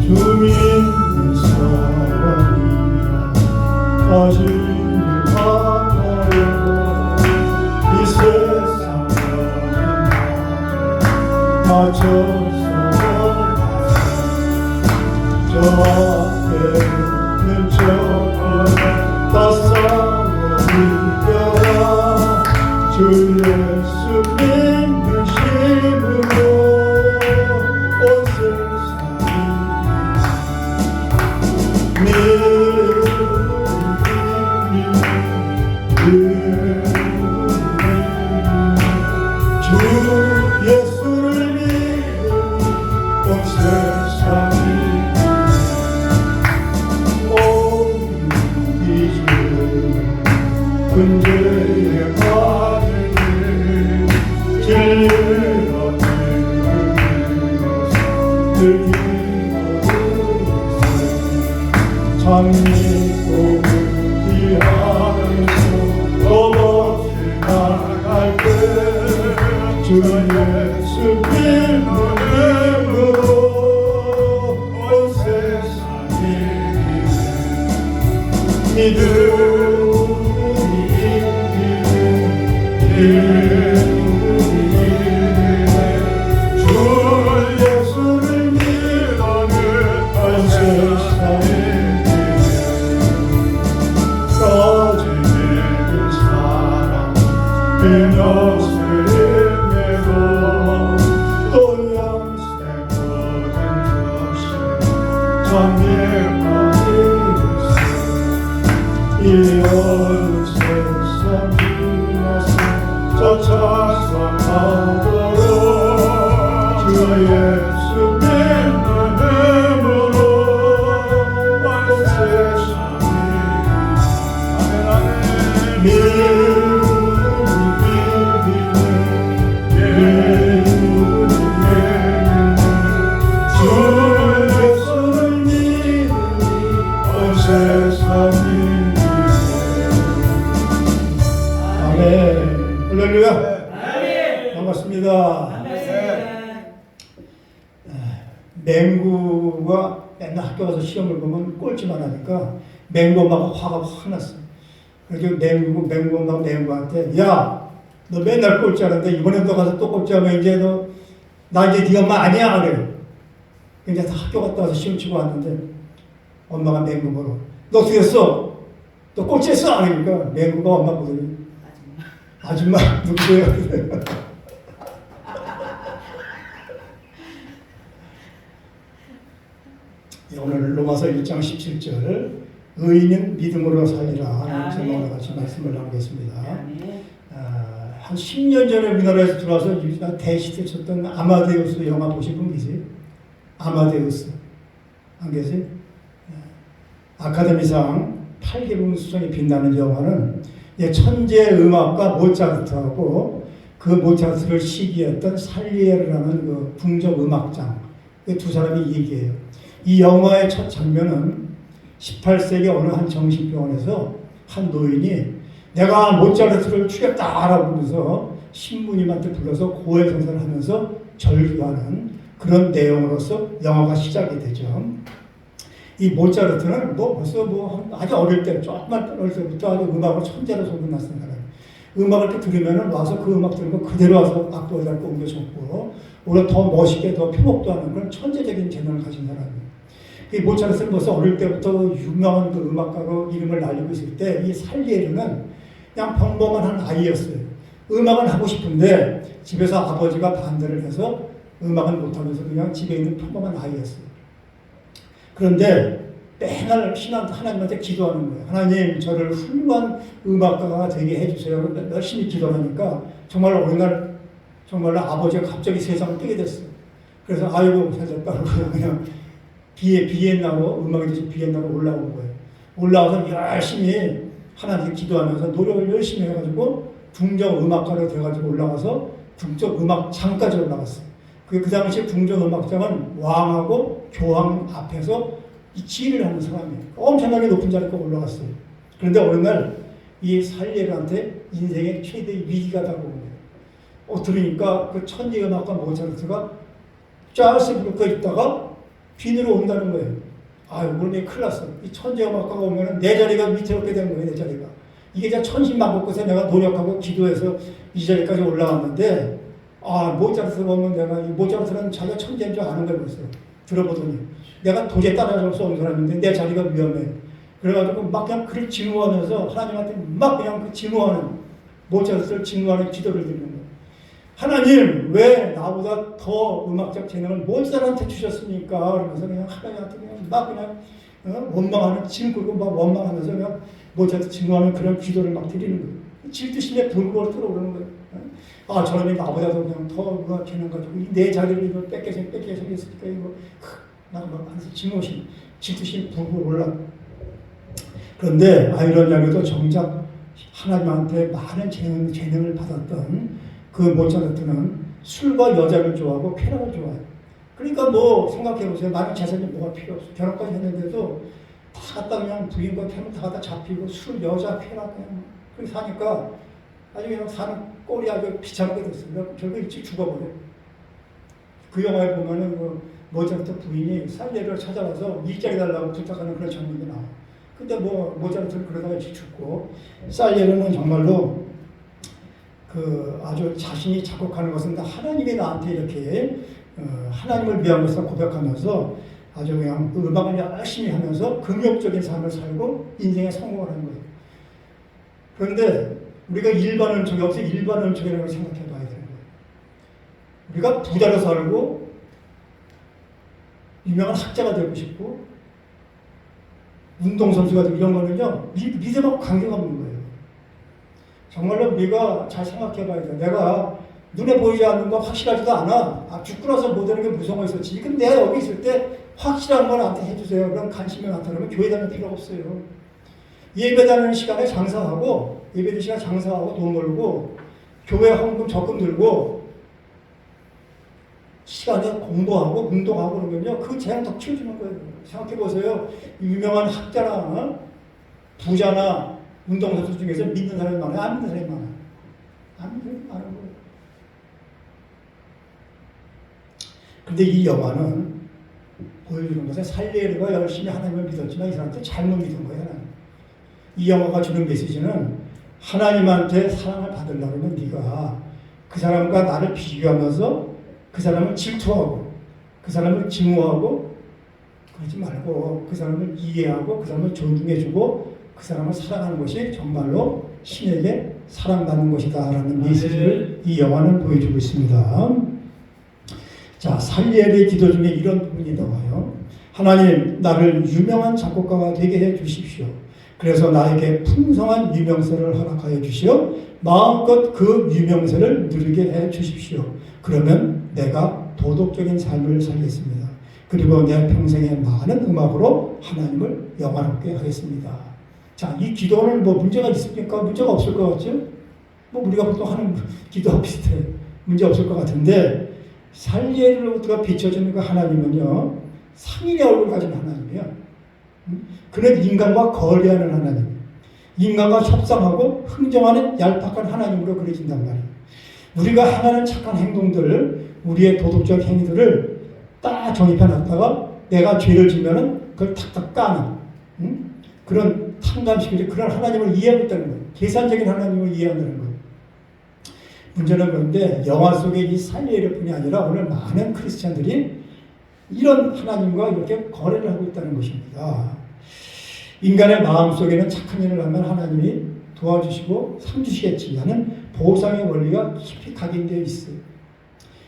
믿는 사람이야 가슴을 하나요 이 세상은 맞춰서 저 앞에 있는 다 싸워 이겨라 주 예수 믿는 힘으로 온 세상이 주 예수를 믿는 온 세상이 근제에 빠지는 진리가 장미꽃을 피하면서 더없이 나갈 때 주 예수 믿음으로 온 세상이 주 예수를 믿는 온 세상이 꺼지는 사랑 그녀를 메고 또 영생 얻은 것이 장애가 이 어느 세상 지나서 저 찬송하도록 주 예수 믿는 힘으로 온 세상이 주 예수를 믿는 온 세상이 할렐루야. 반갑습니다. 맹구가 맨날 학교 가서 시험을 보면 꼴찌만 하니까 맹구 엄마가 화가 확 났어. 그래서 맹구 엄마가 맹구한테 야, 너 맨날 꼴찌 하는데 이번에도 가서 또 꼴찌 하면 이제 나 이제 네 엄마 아니야 그래. 이제 학교 갔다 와서 시험 치고 왔는데 엄마가 맹구 보러 너 어떻게 했어? 너 꼴찌했어? 그러니까 맹구가 엄마 보더니 아줌마 누구세요? 오늘 로마서 1장 17절 의인은 믿음으로 살리라 제목으로 같이 말씀을 나누겠습니다. 한 10년 전에 우리나라에서 들어와서 대시대 쳤던 아마데우스 영화 보신 분 계세요? 아마데우스 안 계세요? 아카데미상 8개국 수상이 빛나는 영화는 천재 음악가 모차르트하고 그 모차르트를 시기했던 살리에르라는 그 궁정 음악장 그 두 사람이 얘기해요. 이 영화의 첫 장면은 18세기 어느 한 정신병원에서 한 노인이 내가 모차르트를 죽였다라고 하면서 신부님한테 불러서 고해성사를 하면서 절규하는 그런 내용으로서 영화가 시작이 되죠. 이 모차르트는 벌써 아주 어릴 때, 조금만 어릴 때부터 아주 음악으로 천재로 소문났던 사람이에요. 음악을 이렇게 들으면 와서 그 음악 들은 거 그대로 와서 악보에다 옮겨 적고, 오히려 더 멋있게 더 표복도 하는 그런 천재적인 재능을 가진 사람이에요. 이 모차르트는 벌써 어릴 때부터 유명한 그 음악가로 이름을 날리고 있을 때, 이 살리에르는 그냥 평범한 한 아이였어요. 음악은 하고 싶은데, 집에서 아버지가 반대를 해서 음악은 못하면서 그냥 집에 있는 평범한 아이였어요. 그런데 맨날 하나님한테 기도하는 거예요. 하나님, 저를 훌륭한 음악가가 되게 해주세요. 열심히 기도하니까 정말 어느 날 정말로 아버지가 갑자기 세상을 뜨게 됐어요. 그래서 아이고 잘 됐다고 그냥 비엔나로 음악에 대해서 비엔나로 올라온 거예요. 올라와서 열심히 하나님께 기도하면서 노력을 열심히 해가지고 궁정 음악가로 돼가지고 올라가서 궁정 음악장까지 올라갔어요. 그 당시 궁정 음악장은 왕하고 교황 앞에서 이 지휘를 하는 사람이에요. 엄청나게 높은 자리까지 올라갔어요. 그런데 어느 날 이 살리에르한테 인생의 최대의 위기가 다가온 거예요. 들으니까 그 천재 음악가 모차르트가 짜스 부르고 있다가 비늘로 온다는 거예요. 아유, 오늘 큰일 났어. 이 천재음악가가 오면은 내 자리가 위태롭게 된 거예요, 내 자리가. 이게 이제 천신만고껏에 내가 노력하고 기도해서 이 자리까지 올라왔는데, 아, 모차르트 보면 내가, 이 모차르트는 자기가 천재인 줄 아는 걸 그랬어요. 들어보더니. 내가 도저히 따라갈 수 없는 사람인데 내 자리가 위험해. 그래가지고 막 그냥 그를 증오하면서 하나님한테 막 그냥 그 증오하는, 모차르트를 증오하는 기도를 드리는 거예요. 하나님, 왜 나보다 더 음악적 재능을 모차르트한테 주셨습니까? 그러면서 그냥 하나님한테 그냥 막 그냥 원망하는, 짐 끌고 막 원망하면서 그냥 모차르트 증오하는 그런 기도를 막 드리는 거예요. 질투심에 불구를 끌어오르는 거예요. 아, 저놈이 나보다도 그냥 더 음악 재능 가지고 내 자리를 이거 뺏겨 생겼으니까 이거 나가 막 하면서 증오심, 질투심 불구를 올라. 그런데 아이러니하게도 정작 하나님한테 많은 재능을 받았던 그 모차르트는 술과 여자를 좋아하고 쾌락을 좋아해요. 그러니까 뭐 생각해보세요. 나는 재산이 뭐가 필요 없어. 결혼까지 했는데도 다 갖다 그냥 부인과 태는 다 갖다 잡히고 술, 여자, 쾌락 그냥 그렇게 사니까 아주 그냥 사는 꼴이 아주 비참하게 됐습니다. 결국 일찍 죽어버려요. 그 영화에 보면은 그 모차르트 부인이 살리에를 찾아와서 일자리 달라고 부탁하는 그런 장면이 나와요. 근데 뭐 모차르트는 그러다가 일찍 죽고, 살리에르는 정말로 그 아주 자신이 작곡하는 것은 다 하나님이 나한테 이렇게 하나님을 위한 것을 고백하면서 아주 그냥 그 음악을 열심히 하면서 긍욕적인 삶을 살고 인생에 성공을 하는 거예요. 그런데 우리가 일반 은총이 없어 일반 은총이라는 걸 생각해 봐야 되는 거예요. 우리가 부자로 살고 유명한 학자가 되고 싶고 운동선수가 되고 이런 거는요, 믿음하고 관계가 없는 거예요. 정말로 우리가 잘 생각해 봐야 돼요. 내가 눈에 보이지 않는 거 확실하지도 않아. 죽고 나서 못 하는 게 무서운 거 있었지. 지금 내가 여기 있을 때 확실한 걸 나한테 해주세요. 그런 관심이 나타나면 교회 다닐 필요가 없어요. 예배 다니는 시간에 장사하고, 예배 드는 시간에 장사하고 돈 벌고, 교회 헌금 적금 들고, 시간에 공부하고 운동하고 그러면요, 그 재능 더 키워주는 거예요. 생각해 보세요. 유명한 학자나 부자나 운동선수 중에서 믿는 사람이 많아요? 안 믿는 사람이 많아요? 안 믿는 사람이 많은 거예요. 근데 이 영화는 보여주는 것은 살리에르가 열심히 하나님을 믿었지만 이 사람한테 잘못 믿은 거예요. 하나님. 이 영화가 주는 메시지는 하나님한테 사랑을 받으려면 네가 그 사람과 나를 비교하면서 그 사람을 질투하고 그 사람을 증오하고 그러지 말고 그 사람을 이해하고 그 사람을 존중해주고 그 사람을 사랑하는 것이 정말로 신에게 사랑받는 것이다 라는 메시지를 이 영화는 보여주고 있습니다. 자, 살리에르의 기도 중에 이런 부분이 나와요. 하나님, 나를 유명한 작곡가가 되게 해 주십시오. 그래서 나에게 풍성한 유명세를 허락하여 주시어 마음껏 그 유명세를 누리게 해 주십시오. 그러면 내가 도덕적인 삶을 살겠습니다. 그리고 내 평생의 많은 음악으로 하나님을 영화롭게 하겠습니다. 자, 이 기도는 뭐 문제가 있습니까? 문제가 없을 것 같죠? 뭐 우리가 보통 하는 기도와 비슷해. 문제 없을 것 같은데, 살리에르로부터 비춰지는 그 하나님은요, 상인의 얼굴을 가진 하나님이야. 그는 인간과 거래하는 하나님, 인간과 협상하고 흥정하는 얄팍한 하나님으로 그려진단 말이에요. 우리가 행하는 착한 행동들을, 우리의 도덕적 행위들을 딱 정립해놨다가 내가 죄를 지면은 그걸 탁탁 까는 그런 탕감시키는 그런 하나님을 이해하고 있다는 거예요. 계산적인 하나님을 이해한다는 거예요. 문제는 그런데 영화 속에 이 살리에르뿐이 아니라 오늘 많은 크리스찬들이 이런 하나님과 이렇게 거래를 하고 있다는 것입니다. 인간의 마음속에는 착한 일을 하면 하나님이 도와주시고 상 주시겠지만은 보상의 원리가 깊이 각인되어 있어요.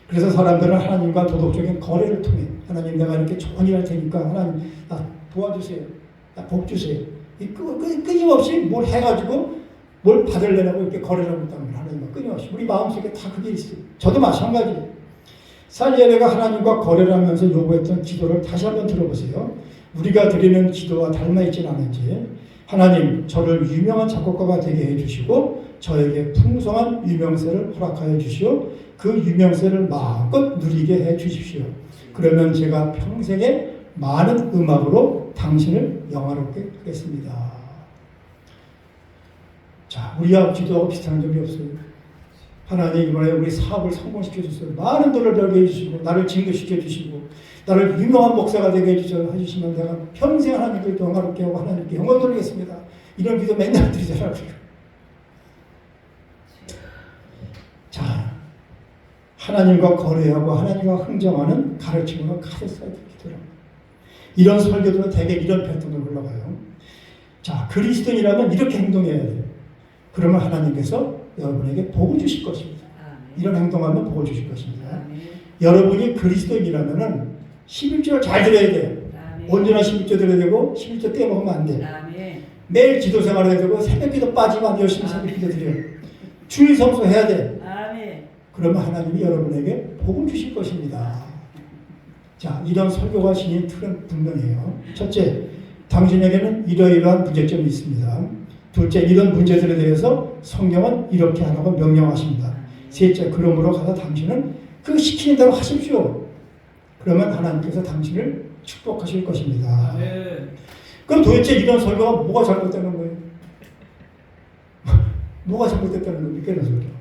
그래서 사람들은 하나님과 도덕적인 거래를 통해 하나님, 내가 이렇게 좋은 일 할 테니까 하나님 나 도와주세요, 나 복 주세요. 끊임없이 뭘 해가지고 뭘 받으려고 이렇게 거래를 하고 있다는 거예요. 하나님과 끊임없이 우리 마음속에 다 그게 있어요. 저도 마찬가지예요. 살리에르가 하나님과 거래를 하면서 요구했던 기도를 다시 한번 들어보세요. 우리가 드리는 기도와 닮아있진 않은지, 하나님, 저를 유명한 작곡가가 되게 해주시고 저에게 풍성한 유명세를 허락하여 주시오. 그 유명세를 마음껏 누리게 해주십시오. 그러면 제가 평생에 많은 음악으로 당신을 영화롭게 하겠습니다. 자, 우리와 기도하고 비슷한 점이 없어요. 하나님, 이번에 우리 사업을 성공시켜 주세요. 많은 돈을 벌게 해주시고 나를 증거시켜 주시고 나를 유명한 목사가 되게 해주시면 내가 평생 하나님께 영화롭게 하고 하나님께 영광 돌리겠습니다. 이런 기도 맨날 드리잖아요. 자, 하나님과 거래하고 하나님과 흥정하는 가르침으로 가졌어야 되더라고요. 이런 설교들은 대개 이런 패턴으로 흘러가요. 자, 그리스도인이라면 이렇게 행동해야 돼요. 그러면 하나님께서 여러분에게 복을 주실 것입니다. 이런 행동하면 복을 주실 것입니다. 여러분이 그리스도인이라면 11조를 잘 드려야 돼요. 언제나 11조 드려야 되고 11조 떼먹으면 안 돼요. 매일 기도 생활해야 되고 새벽기도 빠지면 안 돼요. 열심히 새벽기도 드려요. 주일 성수해야 돼. 그러면 하나님이 여러분에게 복을 주실 것입니다. 자, 이런 설교가 지닌 틀은 분명해요. 첫째, 당신에게는 이러이러한 문제점이 있습니다. 둘째, 이런 문제들에 대해서 성경은 이렇게 하라고 명령하십니다. 셋째, 그러므로 가서 당신은 그 시키는 대로 하십시오. 그러면 하나님께서 당신을 축복하실 것입니다. 그럼 도대체 이런 설교가 뭐가 잘못되는 거예요? 뭐가 잘못됐다는 겁니까? 이런 설교.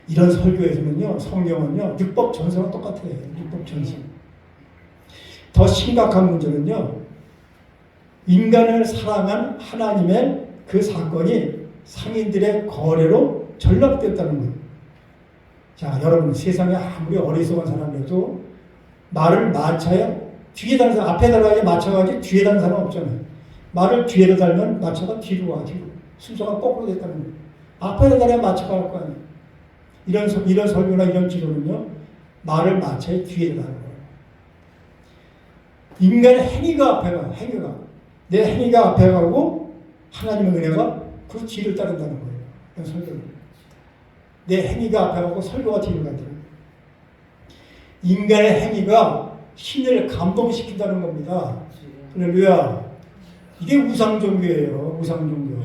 이런 설교에서는요, 성경은요, 율법 전서랑 똑같아요. 율법 전서. 더 심각한 문제는요, 인간을 사랑한 하나님의 그 사건이 상인들의 거래로 전락됐다는 거예요. 자, 여러분, 세상에 아무리 어리석은 사람이라도 말을 마차에 뒤에 다는 사람, 앞에 달아야 마차가 가지 뒤에 다는 사람 없잖아요. 말을 뒤에다 달면 마차가 뒤로 와, 뒤로. 순서가 거꾸로 됐다는 거예요. 앞에 달아야 마차가 갈 거 아니에요. 이런 설교나 이런 지도는요, 말을 마차에 뒤에 다는 거예요. 인간의 행위가 앞에 가요, 행위가. 내 행위가 앞에 가고 하나님의 은혜가 그 뒤를 따른다는 거예요. 이런 설교는. 내 행위가 앞에 가고 설교가 뒤를 간다는 거예요. 인간의 행위가 신을 감동시킨다는 겁니다. 할렐루야. 이게 우상종교예요. 우상종교.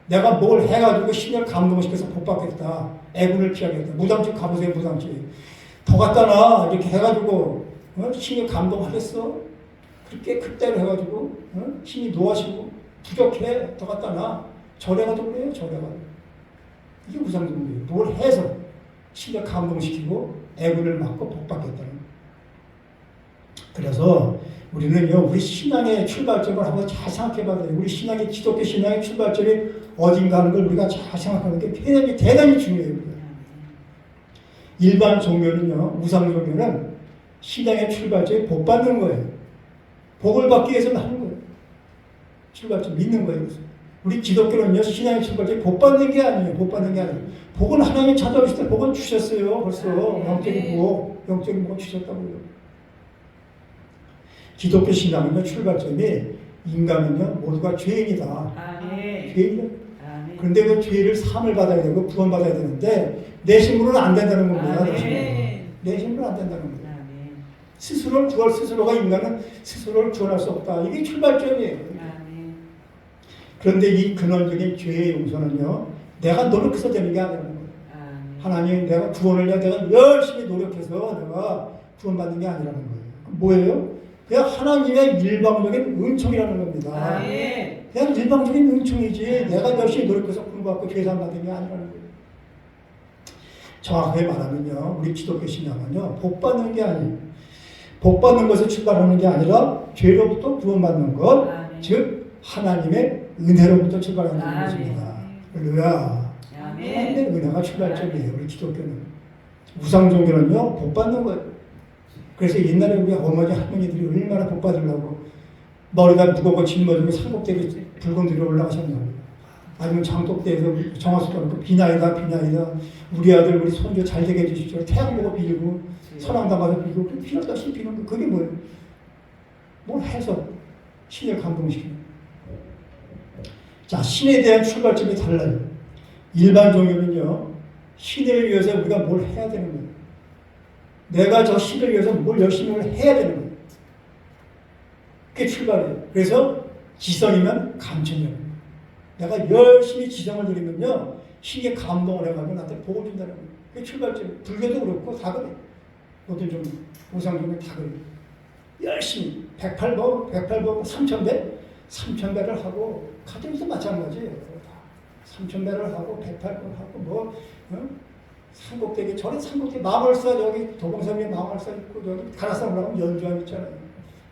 내가 뭘 해가지고 신을 감동시켜서 복받겠다. 애군을 피하겠다. 무당집 가보세요. 무당집. 더 갖다 놔. 이렇게 해가지고 신이 감동하겠어? 그렇게 그때로 해가지고 신이 노하시고 부족해. 더 갖다 놔. 절해가지고 그래요. 절해가지고. 이게 우상종교예요. 뭘 해서 신을 감동시키고 애군을 막고 복받겠다는 거예요. 그래서 우리는요, 우리 신앙의 출발점을 한번 잘 생각해봐야 돼요. 우리 신앙의, 기독교 신앙의 출발점이 어딘가 하는 걸 우리가 잘 생각하는 게 대단히 중요해요. 일반 종교는요, 우상 종교는 신앙의 출발점이 복 받는 거예요. 복을 받기 위해서 하는 거예요. 출발점, 믿는 거예요. 우리 기독교는요, 신앙의 출발점이 복 받는 게 아니에요. 복 받는 게 아니에요. 복은 하나님 찾아오실 때 복은 주셨어요. 벌써. 영적인 복 주셨다고요. 기독교 신앙은요, 출발점이 인간은요, 모두가 죄인이다. 죄인이다. 그런데 그 죄를 사함을 받아야 되고 구원받아야 되는데 내 힘으로는 안 된다는 겁니다. 내 힘으로는 안 된다는 겁니다. 스스로가 인간은 스스로를 구원할 수 없다. 이게 출발점이에요. 그런데 이 근원적인 죄의 용서는요, 내가 노력해서 되는 게 아니라는 거예요. 하나님, 내가 구원을 위해 내가 열심히 노력해서 내가 구원받는 게 아니라는 거예요. 뭐예요? 그냥 하나님의 일방적인 은총이라는 겁니다. 그냥 일방적인 은총이지 내가 열심히 노력해서 구원받고 죄산 받는 게 아니라는 거예요. 정확하게 말하면요, 우리 기독교 신앙은요, 복 받는 게 아니에요. 복 받는 것에 출발하는 게 아니라 죄로부터 구원받는 것, 즉 하나님의 은혜로부터 출발하는 것입니다. 할렐루야. 하나님의 은혜가 출발점이에요. 우리 기독교는. 우상 종교는요, 복 받는 거예요. 그래서 옛날에 우리 어머니 할머니들이 얼마나 복 받으려고 머리가 무겁고 짊어지고 산꼭대기 붉은 들이 올라가셨냐고. 아니면 장독대에서 정화수 떨고 비나이다 우리 아들 우리 손주 잘 되게 해주십시오. 태양 보고 빌고 선왕당 가서 빌고 필요없이 비는 거. 그게 뭐예요? 뭘 해서 신을 감동시키는. 자, 신에 대한 출발점이 달라요. 일반 종교는요, 신을 위해서 우리가 뭘 해야 되는 거예요. 내가 저 신을 위해서 뭘 열심히 해야 되는 거예요. 그게 출발이에요. 그래서 지성이면 감천이에요. 내가 열심히 지성을 드리면요, 신이 감동을 해가지고 나한테 복을 준다는 거예요. 그게 출발점이에요. 불교도 그렇고 다 그래요. 모든 좀 우상 종교 다 그래요. 열심히 108번, 3000배, 3000배를 하고 가정에서 마찬가지예요. 3000배를 하고 108번 하고 산꼭대기, 저는 산꼭대기 마을사, 여기 도봉산에 마을사 있고, 여기 가라산 올라가면 연주함 있잖아요.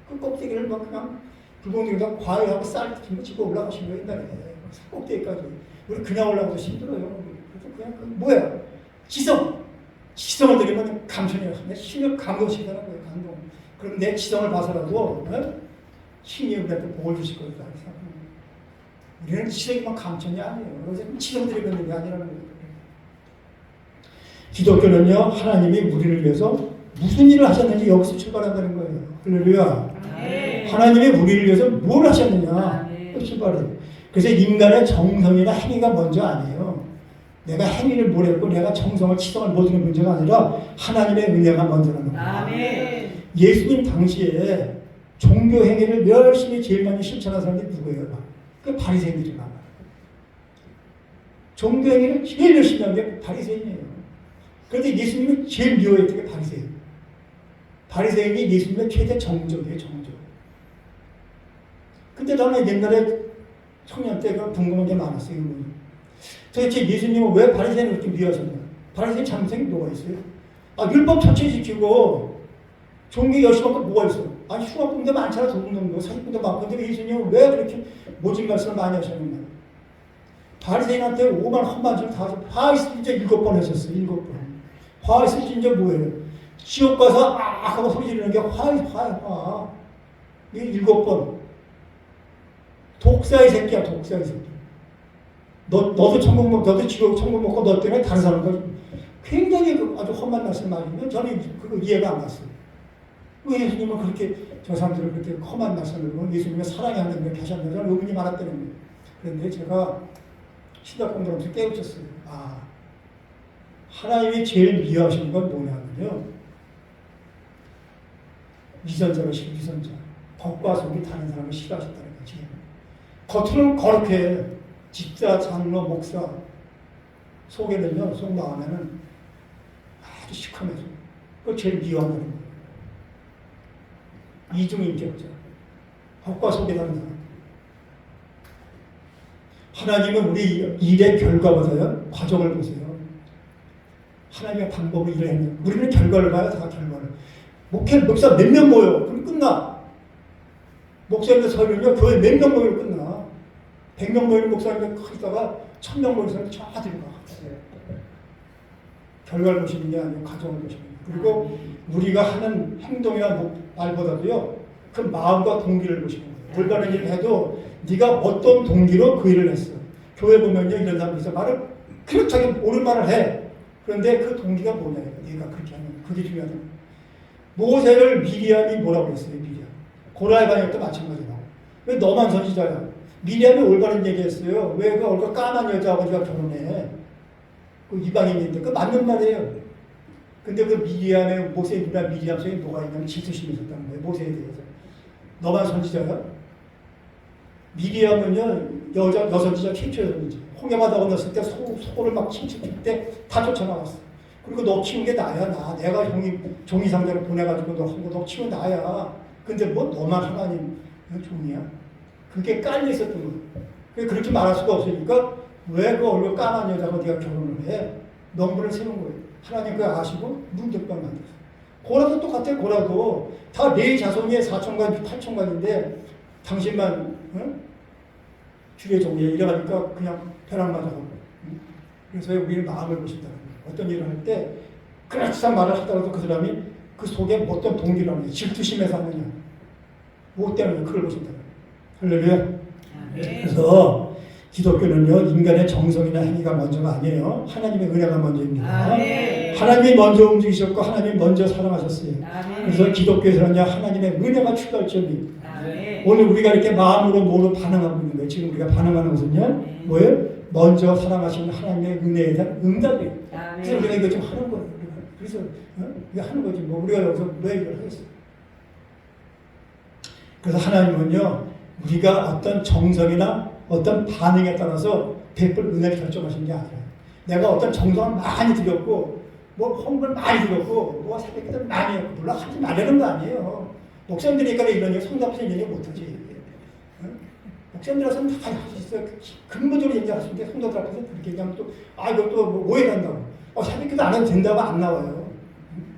그 꼭대기를 막 그냥 불공들과 과일하고 쌀 집어 올라가신 거예요, 옛날에. 산꼭대기까지. 우리 그냥 올라가도 힘들어요. 그래서 그냥 뭐야? 지성을 드리면 감천이에요. 힘을 감동시키는 거예요, 감동. 그럼 내 지성을 봐서라도, 신이 우리한테 복을 주실 거다. 우리는 지성이만 감천이 아니에요. 그래서 지성 드리는 게 아니라는 거예요. 기독교는요, 하나님이 우리를 위해서 무슨 일을 하셨는지 여기서 출발한다는 거예요. 할렐루야. 하나님이 우리를 위해서 뭘 하셨느냐. 출발해요. 그래서 인간의 정성이나 행위가 먼저 아니에요. 내가 행위를 뭘 했고 내가 정성을 치성을 모르는 문제가 아니라 하나님의 은혜가 먼저라는 거예요. 예수님 당시에 종교 행위를 열심히 제일 많이 실천한 사람이 누구예요? 그 바리새인들이 많아요. 종교 행위를 제일 열심히 한 게 바리새인이에요. 그런데 예수님이 제일 미워했던 게 바리새인. 바리새인이 예수님의 최대 정적이에요, 정적. 근데 저는 옛날에 청년 때 궁금한 게 많았어요. 도대체 예수님은 왜 바리새인을 그렇게 미워하셨냐? 바리새인 잘못된 게 뭐가 있어요? 율법 철저히 지키고 종교 열심히 하고 뭐가 있어? 흉악범도 많잖아, 도둑놈도 사기꾼도 많고. 근데 예수님은 왜 그렇게 모진 말씀을 많이 하셨느냐? 바리새인한테 5만 험반지를 다 하셨어요. 화있을 진짜 7번 하셨어요. 7번. 화있을 진짜 뭐예요? 지옥 가서 하고 소리 지르는 게 화. 이게 7번. 독사의 새끼야, 독사의 새끼. 너도 천국 먹고, 너도 지옥 천국 먹고, 너 때문에 다른 사람들 굉장히 아주 험한 말씀 말이면 저는 그거 이해가 안 갔어요. 왜 예수님은 그렇게 저 사람들을 그렇게 험한 말씀을 예수님의 사랑이 하는 걸 하셨는지 저는 의문이 많았다는 거예요. 그런데 제가 신학 공부하면서 깨우쳤어요. 하나님이 제일 미워하시는 건 뭐냐면요. 위선자가 싫어, 위선자. 겉과 속이 다른 사람을 싫어하셨다는 거지. 겉으로는 거룩해. 집사, 장로, 목사. 속에는요, 속 마음에는 아주 시커매서. 그거 제일 미워하는 거예요. 이중인격자. 겉과 속이 다른 사람. 하나님은 우리 일의 결과보다요, 과정을 보세요. 하나님의 방법을 일을 했냐. 우리는 결과를 봐요, 다 결과를. 목사 몇 명 모여. 그럼 끝나. 목사님들 서면요, 교회 몇 명 모이면 끝나. 100명 모이는 목사님들 크다가 1000명 모이는 사람이 저 어디로 가. 결과를 보시는 게 아니고 과정을 보시는 거예요. 그리고 우리가 하는 행동이나 말보다도요, 그 마음과 동기를 보시는 거예요. 올바른 일을 해도 네가 어떤 동기로 그 일을 했어. 교회 보면요, 이런 사람이 있어. 말을 그렇게 옳은 말을 해. 그런데 그 동기가 뭐냐, 네가 그렇게 하면. 그게 중요하다. 모세를 미리암이 뭐라고 했어요, 미리암. 고라의 반역도 마찬가지고. 왜 너만 선지자야? 미리암이 올바른 얘기했어요. 왜 그 얼굴 까만 여자하고 네가 결혼해? 그 이방인인데, 그 맞는 말이에요. 근데 그 미리암의, 모세의 누나 미리암 속에 뭐가 있냐면 질투심이 있었다는 거예요, 모세에 대해서. 너만 선지자야? 미리암은요, 여선지자 최초였는지. 홍해바다 건넜을 때 소를 막 침칠 때 다 쫓아나왔어. 그리고 너 키운 게 나야, 나. 내가 종이 상자를 보내가지고 너 한 거 너 키운 나야. 근데 뭐 너만 하나님 종이야? 그게 깔려 있었던 거야. 그렇게 말할 수가 없으니까 왜 그 얼굴 까만 여자가 네가 결혼을 해? 명분을 세운 거예요. 하나님 그거 아시고 문득방 만들었어. 고라도 똑같아. 고라도 다 네 자손이 4천관, 8천관인데 당신만 주의 종이에 이래가니까 그냥 벼락 맞아가고. 그래서 우리는 마음을 보신다는 거예요. 어떤 일을 할 때 그렇지한 말을 하더라도 그 사람이 그 속에 어떤 동기를 하느냐, 질투심에서 하느냐, 무엇 때문에 그걸 보신다는 거예요. 할렐루야. 그래서 기독교는요, 인간의 정성이나 행위가 먼저가 아니에요. 하나님의 은혜가 먼저입니다. 하나님이 먼저 움직이셨고 하나님이 먼저 사랑하셨어요. 그래서 기독교에서는요, 하나님의 은혜가 출발점이에요. 오늘 우리가 이렇게 마음으로 뭐로 반응하고 있는 거예요. 지금 우리가 반응하는 것은요, 뭐예요? 먼저 사랑하시는 하나님의 은혜에 대한 응답이에요. 그래서 우리가 이거 좀 하는 거예요. 그래서 이거 하는 거지. 뭐 우리가 여기서 왜 이걸 하겠어요? 그래서 하나님은요, 우리가 어떤 정성이나 어떤 반응에 따라서 베풀 은혜를 결정하신 게 아니라, 내가 어떤 정성을 많이 들였고 뭐 헌금을 많이 들였고 뭐 새벽기도를 많이 했고 물론 하지 말라는 거 아니에요. 목사님들이니까 이런 얘기, 성도앞에서 이런 얘기 못하지. 목사님들한테는 다 할 수 있어요. 근본적으로 얘기할 수 있는데 성도들 앞에서 그렇게 얘기하면 또 이것도 뭐 오해한다고. 새벽기도 안 해도 된다고 안 나와요.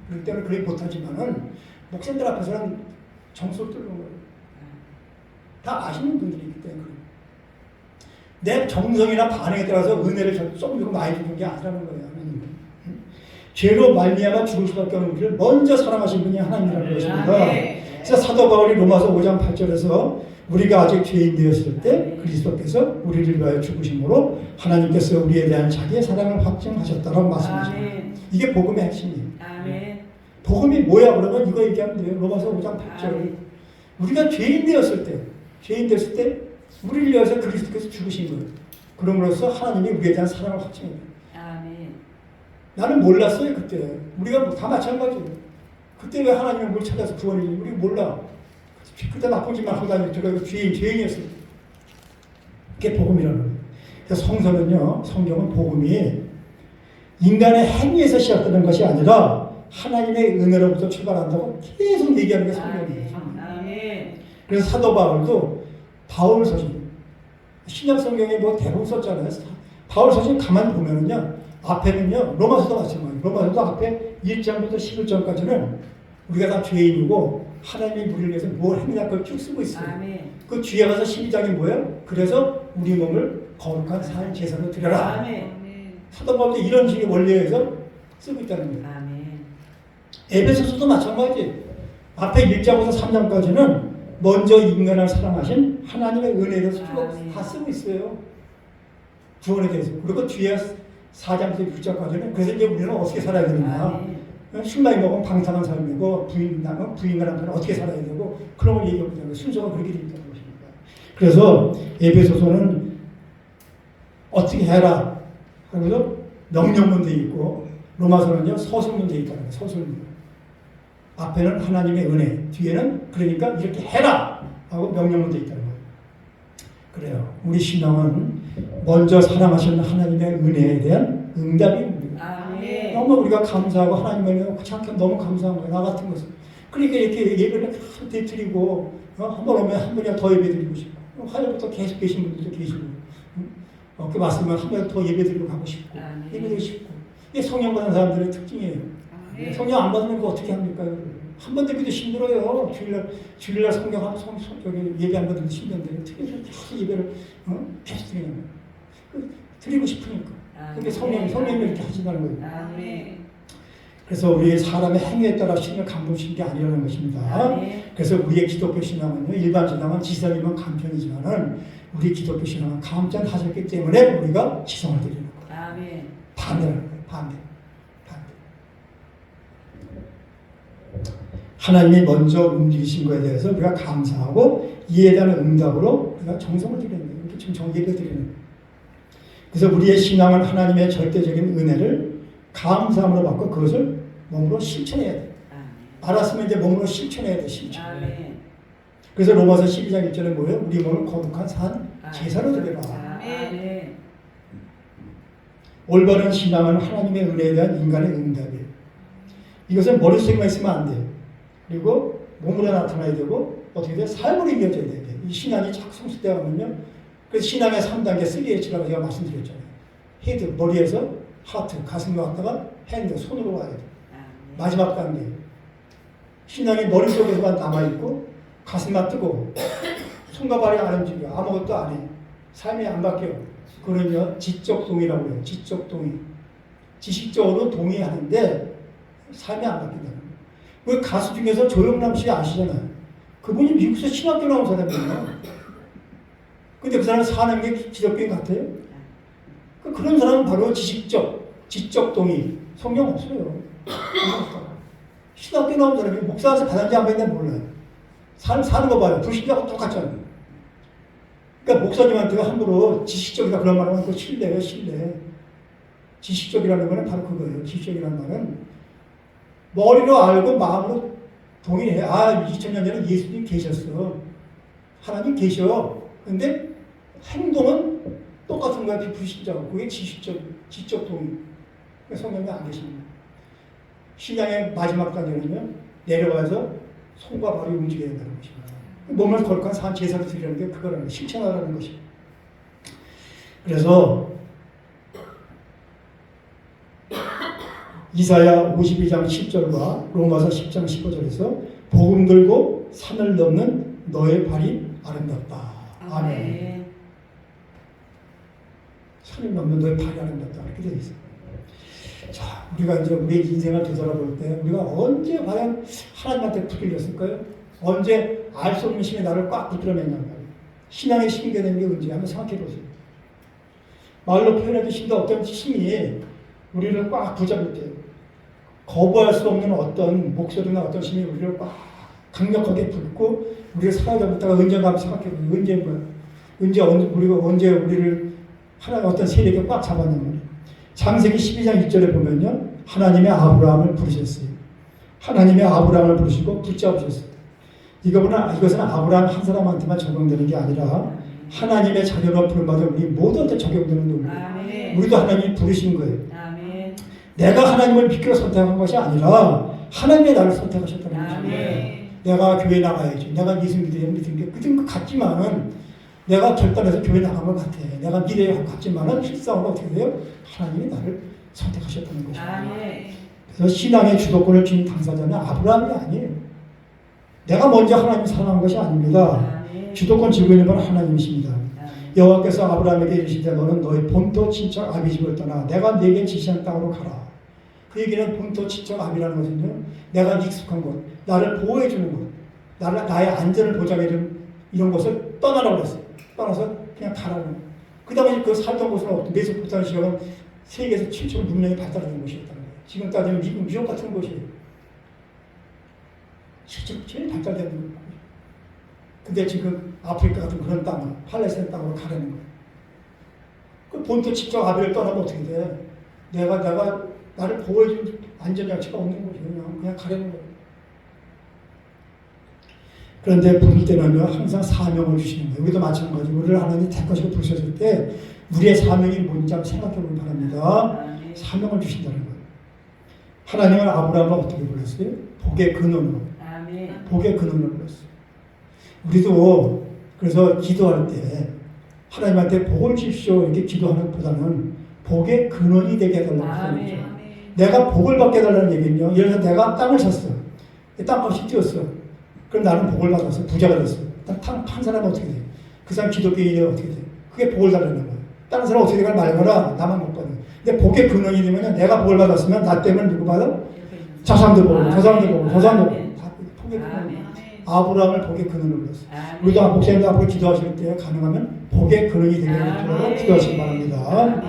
그럴 때는 그렇게 못하지만은 목사님들 앞에서는 정수를 뚫는 거예요. 다 아시는 분들이기 때문에 내 정성이나 반응에 따라서 은혜를 좀 주고 많이 주는 게 아니라는 거예요. 하나님은. 죄로 말미암아 죽을 수밖에 없는 우리를 먼저 사랑하신 분이 하나님이라는 것입니다. 그래서 사도 바울이 로마서 5장 8절에서 우리가 아직 죄인 되었을 때 그리스도께서 우리를 위하여 죽으심으로 하나님께서 우리에 대한 자기의 사랑을 확증하셨다고 말씀하십니다. 이게 복음의 핵심이에요. 복음이 뭐야 그러면 이거 얘기하면 돼요. 로마서 5장 8절. 우리가 죄인 되었을 때 우리를 위해서 그리스도께서 죽으신 거예요. 그럼으로써 하나님이 우리에 대한 사랑을 확증해요. 나는 몰랐어요 그때. 우리가 다 마찬가지예요. 그때 왜 하나님을 뭘 찾아서 구원을 우리 몰라. 그때 나쁜 짓만 하고 다니고 죄인이었어요. 그게 복음이라는 거예요. 그래서 성경은 복음이 인간의 행위에서 시작되는 것이 아니라 하나님의 은혜로부터 출발한다고 계속 얘기하는 게 성경이에요. 그래서 사도 바울도 바울 서신, 신약 성경에 뭐 대부분 썼잖아요. 바울 서신 가만히 보면은요, 앞에는요, 로마서도 마찬가지예요. 로마서도 앞에 1장부터 11장까지는 우리가 다 죄인이고 하나님이 우리를 위해서 뭘 했느냐 그걸 쭉 쓰고 있어요. 그 뒤에 가서 12장이 뭐예요? 그래서 우리 몸을 거룩한 산 제사로 드려라. 사도 바울도 이런 식의 원리에서 쓰고 있다는 거예요. 에베소서도 마찬가지. 앞에 1장부터 3장까지는 먼저 인간을 사랑하신 하나님의 은혜에 대해서 다 쓰고 있어요. 구원에 대해서. 그리고 뒤에 4장부터 6장까지는 그래서 이제 우리는 어떻게 살아야 되느냐. 술 많이 먹으면 방탕한 삶이고 부인과 남편은 어떻게 살아야 되고 그런 걸 얘기하고 있는 거예요. 순서가 그렇게 되어 있다는 것입니다. 그래서 에베소서는 어떻게 해라. 그래서 명령문 되어 있고 로마서는요 서술문 되어 있다는 거예요. 서술문. 앞에는 하나님의 은혜, 뒤에는 그러니까 이렇게 해라 하고 명령문 되어 있다는 거예요. 그래요. 우리 신앙은 먼저 사랑하시는 하나님의 은혜에 대한 응답입니다. 너무 우리가 감사하고 하나님을 참 너무 감사한 거예요. 나 같은 것은. 그러니까 이렇게 예배를 한테 드리고 한 번 오면 한 번이라도 더 예배 드리고 싶고 화요일부터 계속 계신 분들도 계시고 그 말씀을 한 번 더 예배 드리고 가고 싶고 예배 드리고 싶고 이게 성령 받는 사람들의 특징이에요. 성령 안 받으면 어떻게 합니까? 한 번 듣기도 힘들어요. 주일날 성경 예배 한 번 듣기도 힘든데 어떻게 계속 예배를 계속 드리냐고. 드리고 싶으니까. 근데 성령이 이렇게 하신다는 거예요. 그래서 우리 사람의 행위에 따라 신을 감동시키는 게 아니라는 것입니다. 그래서 우리의 기독교 신앙은요, 일반 신앙은 지성이면 감편이지만은 우리 기독교 신앙은 감전하셨기 때문에 우리가 지성을 드리는 거예요. 반대라는 거예요. 반대. 하나님이 먼저 움직이신 것에 대해서 우리가 감사하고 이에 대한 응답으로 우리가 정성을 드리는 거예요. 이렇게 지금 예배 드리는 거예요. 그래서 우리의 신앙은 하나님의 절대적인 은혜를 감사함으로 받고 그것을 몸으로 실천해야 돼. 알았으면 이제 몸으로 실천해야 돼. 실천. 그래서 로마서 12장 1절에 뭐예요? 우리 몸을 거룩한 산 제사로 드려라. 올바른 신앙은 하나님의 은혜에 대한 인간의 응답이에요. 이것은 머릿속에만 있으면 안 돼요. 그리고 몸으로 나타나야 되고 어떻게 돼? 삶으로 이어져야 돼요. 이 신앙이 자꾸 성숙되어 가면요. 그래서 신앙의 3단계 3H라고 제가 말씀드렸잖아요. 헤드, 머리에서 하트, 가슴으로 왔다가 핸드, 손으로 와야 돼요. 마지막 단계. 신앙이 머릿속에서만 남아있고 가슴만 뜨고 손과 발이 안 움직여. 아무것도 안 해. 삶이 안 바뀌어. 그러면 지적 동의라고 해요. 지적 동의. 지식적으로 동의하는데 삶이 안 바뀐다는 거예요. 그 가수 중에서 조영남 씨 아시잖아요. 그분이 미국에서 신학교 나온 사람이에요. 근데 그 사람은 사는 게 기독교인 같아요. 그런 사람은 바로 지적 동의. 성경 없어요. 신학교 나온 사람이 목사한테 받았는지 안 받았는지 몰라요. 사는 거 봐요. 불신자하고 똑같잖아요. 그러니까 목사님한테 함부로 지식적이다 그런 말 하면 그거 신뢰예요, 신뢰. 지식적이라는 거는 바로 그거예요. 지식적이라는 말은 머리로 알고 마음으로 동의해. 2000년 전에 예수님 계셨어. 하나님 계셔. 근데 행동은 똑같은 거야. 불신자고. 그게 지적 동의. 성령이 안 계십니다. 신앙의 마지막 단계는요. 내려와서 손과 발이 움직여야 된다는 것입니다. 몸을 거룩한 산 제사를 드리는 게 그거라는 거예요. 실천하라는 것입니다. 그래서 이사야 52장 10절과 로마서 10장 15절에서 복음 들고 산을 넘는 너의 발이 아름답다. 아멘. 산을 넘는 너의 발이 아름답다. 이렇게 되어 있어요. 자, 우리가 이제 우리 인생을 되돌아볼 때 우리가 언제 과연 하나님한테 붙들렸을까요? 언제 알 수 없는 힘이 나를 꽉 붙들어냈냔 말이에요. 신앙의 힘이 되는 게 언제? 한번 생각해 보세요. 말로 표현하기 힘든 어떤 힘이 우리를 꽉 붙잡을 때 거부할 수 없는 어떤 목소리나 어떤 힘이 우리를 꽉 강력하게 붙고 우리를 사로잡았다가 언젠가 생각해 보면 우리가 언제 우리를 하나님 어떤 세력에 꽉 잡았냐면 창세기 12장 1절에 보면요. 하나님의 아브라함을 부르셨어요. 하나님의 아브라함을 부르시고 붙잡으셨어요. 이것은 아브라함 한 사람한테만 적용되는 게 아니라 하나님의 자녀로 부름받은 우리 모두한테 적용되는 거예요. 우리도 하나님이 부르신 거예요. 아멘. 내가 하나님을 믿기로 선택한 것이 아니라 하나님의 나를 선택하셨다는 거예요. 내가 교회 나가야지. 내가 예수 믿는 게 그런 것 같지만은 내가 결단해서 교회 나간 것 같아. 내가 미래에 같지만은 실상으로 어떻게 돼요? 하나님이 나를 선택하셨다는 것입니다. 그래서 신앙의 주도권을 쥔 당사자는 아브라함이 아니에요. 내가 먼저 하나님 사랑한 것이 아닙니다. 주도권 쥐고 있는 건 하나님이십니다. 여호와께서 아브라함에게 이르시되 너는 너의 본토 친척 아비 집을 떠나 내가 네게 지시한 땅으로 가라. 그 얘기는 본토 친척 아비라는 것은요. 내가 익숙한 곳, 나를 보호해 주는 곳, 나의 안전을 보장해 주는 이런 곳을 떠나라고 그랬어요. 떠나서 그냥 가라는. 그 다음에 그 살던 곳은 메소포타미아 지역은 세계에서 최초로 문명이 발달하는 곳이었다는 거예요. 지금 따지면 미국 같은 곳이에요. 최초로 제일 발달되는 거예요. 근데 지금 아프리카 같은 그런 땅, 팔레스타인 땅으로 가라는 거예요. 그 본토 친척 아비를 떠나면 어떻게 돼? 내가 나를 보호해준 안전장치가 없는 거죠. 그냥 가라는 거예요. 그런데 부를 때는요, 항상 사명을 주시는 거예요. 우리도 마찬가지로 우리를 하나님 택하시고 부르셨을 때 우리의 사명이 뭔지 한번 생각해 보기 바랍니다. 사명을 주신다는 거예요. 하나님은 아브라함을 어떻게 불렀어요? 복의 근원으로. 복의 근원으로 불렀어요. 우리도 그래서 기도할 때 하나님한테 복을 주십시오 이렇게 기도하는 것보다는 복의 근원이 되게 해달라는 거죠. 내가 복을 받게 해달라는 얘기는요. 예를 들어서 내가 땅을 샀어. 땅값이 뛰었어. 그럼 나는 복을 받았어. 부자가 됐어. 땅 판 사람은 어떻게 돼? 그 사람 기독교인이 어떻게 돼? 그게 복을 달라는 거야. 다른 사람 어떻게 되건 말거나 나만 못 받아. 근데 복의 근원이 되면 내가 복을 받았으면 나 때문에 누구 받아? 저 사람도 보고 저 사람도 보고 저 사람도 보고 다 복의 근원. 아브라함을 복의 근원으로 불렀어요. 우리도 목사님도 앞으로 기도하실 때 가능하면 복의 근원이 되게 기도하시기 바랍니다.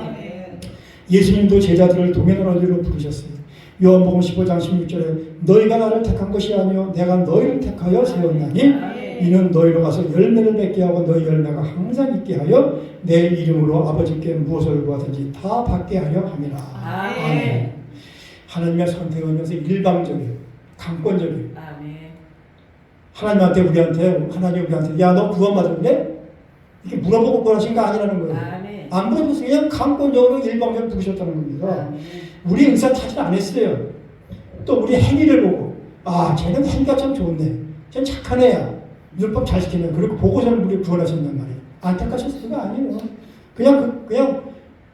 예수님도 제자들을 동행하기로 부르셨어요. 요한복음 15장 16절에 너희가 나를 택한 것이 아니요 내가 너희를 택하여 세웠나니 이는 너희로 가서 열매를 맺게 하고 너희 열매가 항상 있게 하여 내 이름으로 아버지께 무엇을 구하든지 다 받게 하려 함이라. 아멘. 하나님의 선택은 일방적이에요. 강권적이에요. 하나님한테 하나님 우리한테 야 너 구원받을래? 이렇게 물어보고 구하신 거 아니라는 거예요. 안 물어보세요. 그냥 강권적으로 일방적으로 부르셨다는 겁니다. 우리 의사 타진 안 했어요. 또 우리 행위를 보고 쟤는 행위가 참 좋네. 쟤는 착한 애야. 율법 잘 지키네. 그리고 보고서는 우리 구원하셨단 말이에요. 안 택하셨을가 아니에요. 그냥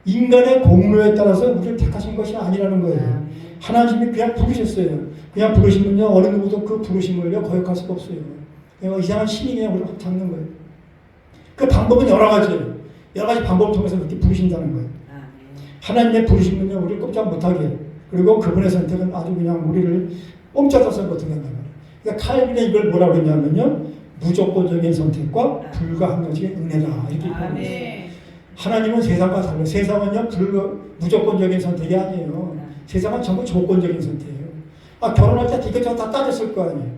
인간의 공로에 따라서 우리를 택하신 것이 아니라는 거예요. 하나님이 그냥 부르셨어요. 그냥 부르시면요 어느 누구도 그 부르심을요 거역할 수가 없어요. 그냥 이상한 신이 그냥 우리를 확 잡는 거예요. 그 방법은 여러 가지 방법을 통해서 그렇게 부르신다는 거예요. 하나님의 부르심은요 우리를 꼼짝 못하게 그리고 그분의 선택은 아주 그냥 우리를 꼼짝없이 못하게 한단 말이에요. 그러니까 칼빈은 이걸 뭐라고 했냐면요 무조건적인 선택과 불가항력적인 은혜다 이렇게 얘기합니다. 하나님은 세상과 달라요. 세상은요 무조건적인 선택이 아니에요. 세상은 전부 조건적인 선택이에요. 결혼할 때 이것저것 다 따졌을 거 아니에요.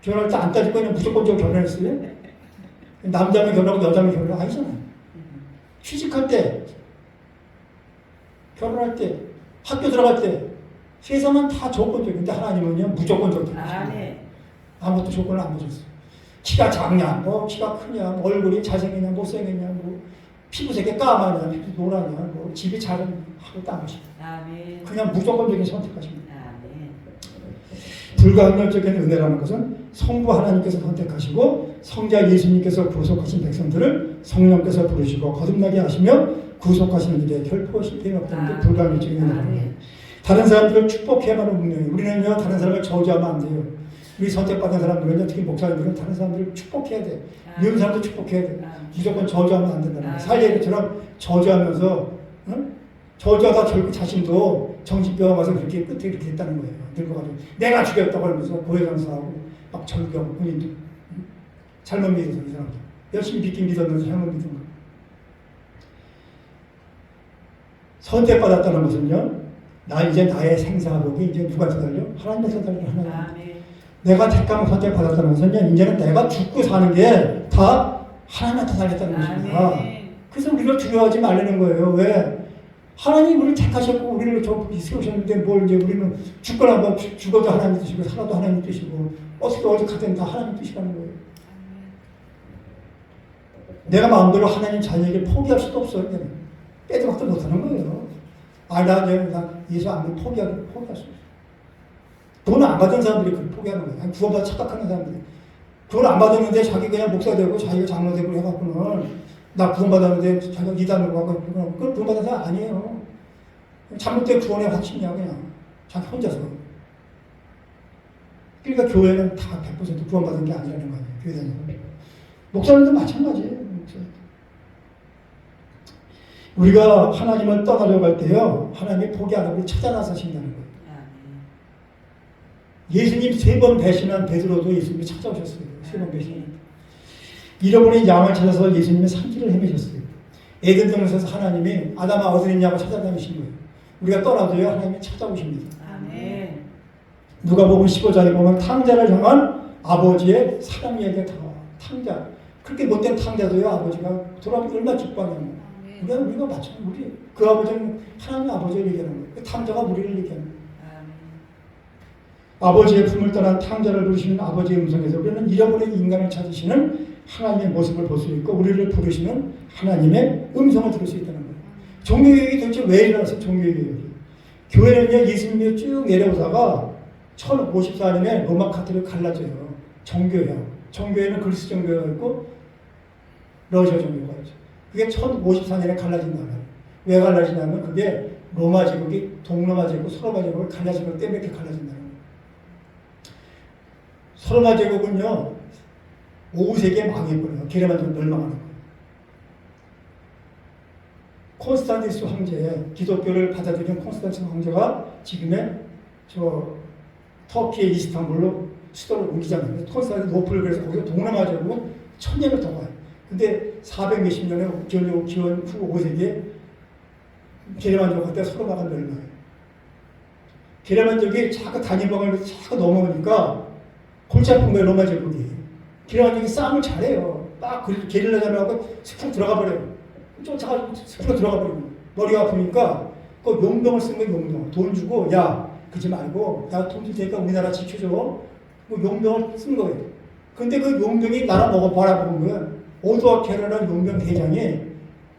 결혼할 때 안 따질 거면 무조건적으로 결혼했어요? 남자면 결혼하고 여자면 결혼 아니잖아요. 취직할 때, 결혼할 때, 학교 들어갈 때 세상은 다 조건적인데 하나님은요 무조건적인 아무것도 조건을 안 보셨어요. 키가 작냐, 키가 크냐, 얼굴이 잘생겼냐, 못생겼냐, 피부색이 까마냐, 피부 노라냐, 집이 작은 하고도 안 보시고 그냥 무조건적인 선택하십니다. 불가항력적인 은혜라는 것은 성부 하나님께서 선택하시고 성자 예수님께서 구속하신 백성들을 성령께서 부르시고 거듭나게 하시며 구속하시는 일에 결코 실패가 없다는 게 불가항력적인 은혜라는 거예요. 다른 사람들을 축복해야만 하는 운명이에요. 우리는요, 다른 사람을 저주하면 안 돼요. 우리 선택받은 사람들은요, 특히 목사님들은 다른 사람들을 축복해야 돼. 미운 사람도 축복해야 돼. 무조건 저주하면 안 된다는 거예요. 살리에처럼 저주하면서, 응? 저주하다 결국 자신도 정신병원 가서 그렇게 끝에 이렇게 했다는 거예요. 늙어가지고. 내가 죽였다고 하면서 고해장사하고 막 절교하고 본인도. 응? 잘못 믿어서 이 사람들. 열심히 믿긴 믿었는데 잘못 믿은 거예요. 선택받았다는 것은요, 이제 나의 생사복이 이제 누구한테 달려? 하나님한테 달려. 하나님. 내가 택함 선택받았다는 것은요, 이제는 내가 죽고 사는 게 다 하나님한테 달렸다는 것입니다. 그래서 우리를 두려워하지 말라는 거예요. 왜? 하나님이 우리를 택하셨고 우리를 세우셨는데 뭘 이제 우리는 죽거나 뭐 죽어도 하나님 뜻이고 살아도 하나님 뜻이고 어떻게 어디 가든 다 하나님 뜻이라는 거예요. 내가 마음대로 하나님 자녀에게 포기할 수도 없어요. 빼도 박도 못하는 거예요. 나 예수 안 믿고 포기할 수 없어요. 돈 안 받은 사람들이 그걸 포기하는 거예요. 구원받아 착각하는 사람들이. 돈 안 받았는데 자기 그냥 목사 되고 자기가 장로 되고 해갖고는 나 구원받았는데 자기가 이단으로 가고 그걸 구원받은 사람 아니에요. 잘못된 구원의 확신이야 그냥. 자기 혼자서. 그러니까 교회는 다 100% 구원받은 게 아니라는 거예요. 교회 다니는 목사님도 마찬가지예요. 우리가 하나님을 떠나려고 할 때요, 하나님이 포기 안 하고 찾아 나서신다는 거예요. 예수님 3번 배신한 베드로도 예수님이 찾아오셨어요. 3번 배신. 잃어버린 양을 찾아서 예수님이 산길을 헤매셨어요. 에덴 동산에서 하나님이 아담아 어디 있냐고 찾아다니신 거예요. 우리가 떠나도요, 하나님이 찾아오십니다. 아멘. 누가복음 15장에 보면 탕자를 향한 아버지의 사랑 이야기가 다 탕자. 그렇게 못된 탕자도요, 아버지가 돌아보면 얼마나 기뻐하냐면. 우리가 마찬가지. 그 아버지는 하나님 아버지를 얘기하는 거예요. 그 탕자가 우리를 얘기하는 거예요. 아버지의 품을 떠난 탕자를 부르시는 아버지의 음성에서 우리는 잃어버린 인간을 찾으시는 하나님의 모습을 볼 수 있고 우리를 부르시는 하나님의 음성을 들을 수 있다는 거예요. 종교개혁이 도대체 왜 일어났어요? 종교개혁이. 교회는요, 예수님이 쭉 내려오다가 1054년에 로마 카톨릭 갈라져요. 정교회요. 정교회는 그리스 정교회가 있고 러시아 정교회가 있죠. 그게 1054년에 갈라진다는 거예요. 왜 갈라지냐면 그게 로마 제국이 동로마 제국, 서로마 제국을 갈라진 것 때문에 이렇게 갈라진다는 거예요. 서로마 제국은요, 5세기에 망해버려요. 게르만족이 멸망하는 거예요. 콘스탄티누스 황제, 기독교를 받아들인 콘스탄티누스 황제가 지금의 터키의 이스탄불로 수도를 옮기잖아요. 콘스탄티누스 노플, 그래서 거기서 동로마 제국은 1000년을 더 가요. 근데 400몇십 년에 기원 후 5세기에 게르만족한테 서로마가 멸망해요. 게르만족이 자꾸 단일방을 자꾸 넘어오니까 골치 아픈 거예요, 로마 제국이. 게르만족이 싸움을 잘해요. 막 게릴라전을 하고 슥 들어가 버려요. 쫓아가지고 슥 들어가 버리고. 머리가 아프니까 그 용병을 쓴 거예요, 용병. 돈 주고, 야, 그러지 말고, 나 돈 줄 테니까 우리나라 지켜줘. 그 용병을 쓴 거예요. 근데 그 용병이 나라 보고 바라보는 거예요. 오도아케르라는 용병 대장이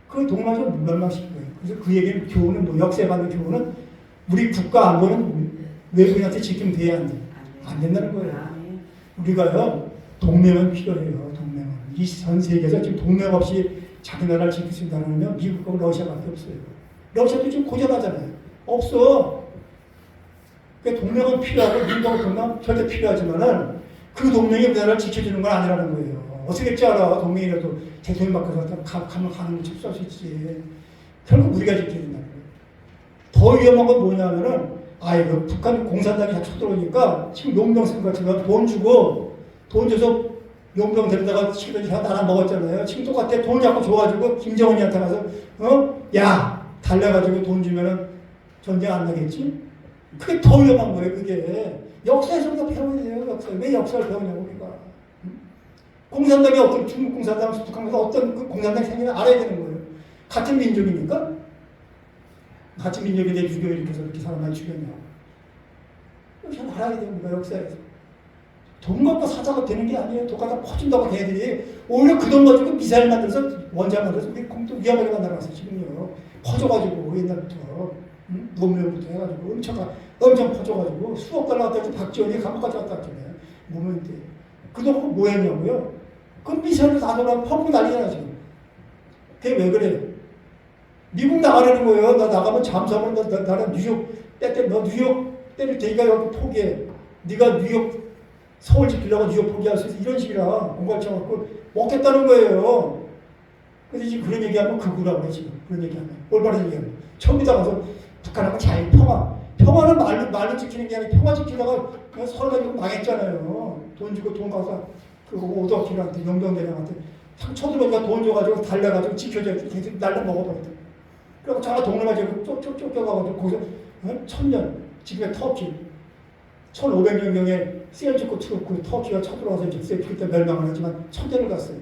그 동남아를 멸망시킨 거예요. 그래서 그 얘기는 교훈은 뭐 역사에 받는 교훈은 우리 국가 안보는 외국인한테 지키면 돼야 안 된다는 거예요. 우리가요, 동맹은 필요해요. 동맹은. 이 전 세계에서 지금 동맹 없이 자기 나라를 지킬 수 있다는 건 미국하고 러시아밖에 없어요. 러시아도 지금 고전하잖아요. 없어. 그러니까 동맹은 필요하고 민주하고 동맹은 절대 필요하지만은 그 동맹이 우리나라를 지켜주는 건 아니라는 거예요. 어떻게 될지 알아. 동맹이라도 대통령 밖에서 가면 가는 거 접수할 수 있지. 결국 우리가 지켜야 된다는 거예요. 더 위험한 건 뭐냐면은 이거 북한 공산당이 다 쳐들어오니까 지금 용병 쓴 것 같지만 돈 줘서 용병 데려다가 지금 나라 먹었잖아요. 지금 똑같아. 돈 자꾸 줘가지고 김정은이한테 가서 야 달래가지고 돈 주면은 전쟁 안 나겠지? 그게 더 위험한 거예요. 그게 역사에서 우리가 배워야 돼요. 왜 역사를 배우냐고 우리가. 공산당이 어떤 중국 공산당, 북한에서 어떤 그 공산당이 생기면 알아야 되는 거예요. 같은 민족이니까. 같은 민족인데 유교를 이렇게 해서 이렇게 사람 많이 죽였냐고. 잘 알아야 돼요. 우리가 역사에서. 돈 갖고 사자가 되는 게 아니에요. 돈 갖다 퍼준다고 걔들이 오히려 그 돈 가지고 미사일 만들어서 원자 만들어서 우리 공도 위험하게 만들어놨어요. 지금요. 퍼져가지고 옛날부터 노무현부터 해가지고 엄청 퍼져가지고 수억 달러 갖다 박지원이 감옥까지 갔다 왔잖아요. 노무현 때. 그 돈 뭐 했냐고요? 그 미사일을 다 돌아 퍼붓고 난리잖아 지금. 그게 왜 그래요? 미국 나가려는 거예요. 나 나가면 잠수하면 나는 뉴욕 때때 너 뉴욕 때릴 테니까 여기 포기해. 네가 뉴욕 서울 지키려고 뉴욕 포기할 수 있어. 이런 식이라 공갈 쳐갖고 먹겠다는 거예요. 그래서 지금 그런 얘기하면 극우라고 그래 지금. 그런 얘기하면. 올바른 얘기하면. 처음이다 가서 북한하고 자유 평화는 말로 지키는 게 아니라 평화 지키다가 서로 가지고 망했잖아요. 돈 주고 돈 가서 그 오덕길한테 영병대령한테 쳐들어오니까 돈 줘가지고 달려가지고 지켜줘야 계속 날려 먹어버렸대. 그리고 저 동네 가지고 쫓겨가가지고 거기서 1000년 지금의 터키 1500년경에 셀주크 투르크 터키가 쳐들어와서 이제 그때 멸망을 하지만 1000년을 갔어요.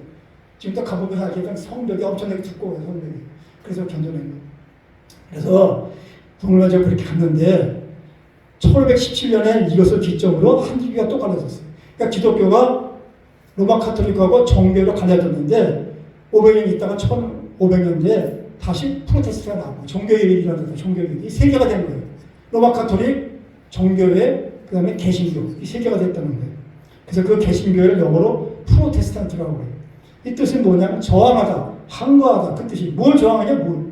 지금도 가보면 하기에는 성벽이 엄청나게 두꺼워요. 성벽이. 그래서 견뎌낸 거예요. 그래서 동남아시아 그렇게 갔는데 1517년에 이것을 기점으로 한국교가 또 갈라졌어요. 그러니까 기독교가 로마 카톨릭하고 정교로 갈라졌는데 500년 있다가 1500년대에 다시 프로테스트가 나오고 종교개혁이라는 데서 종교개혁이 세 개가 된 거예요. 로마 카톨릭, 정교회, 그 다음에 개신교 이 세 개가 됐다는 거예요. 그래서 그 개신교를 영어로 프로테스탄트라고 해요. 이 뜻은 뭐냐면 저항하다, 항거하다 그 뜻이 뭘 저항하냐 뭘.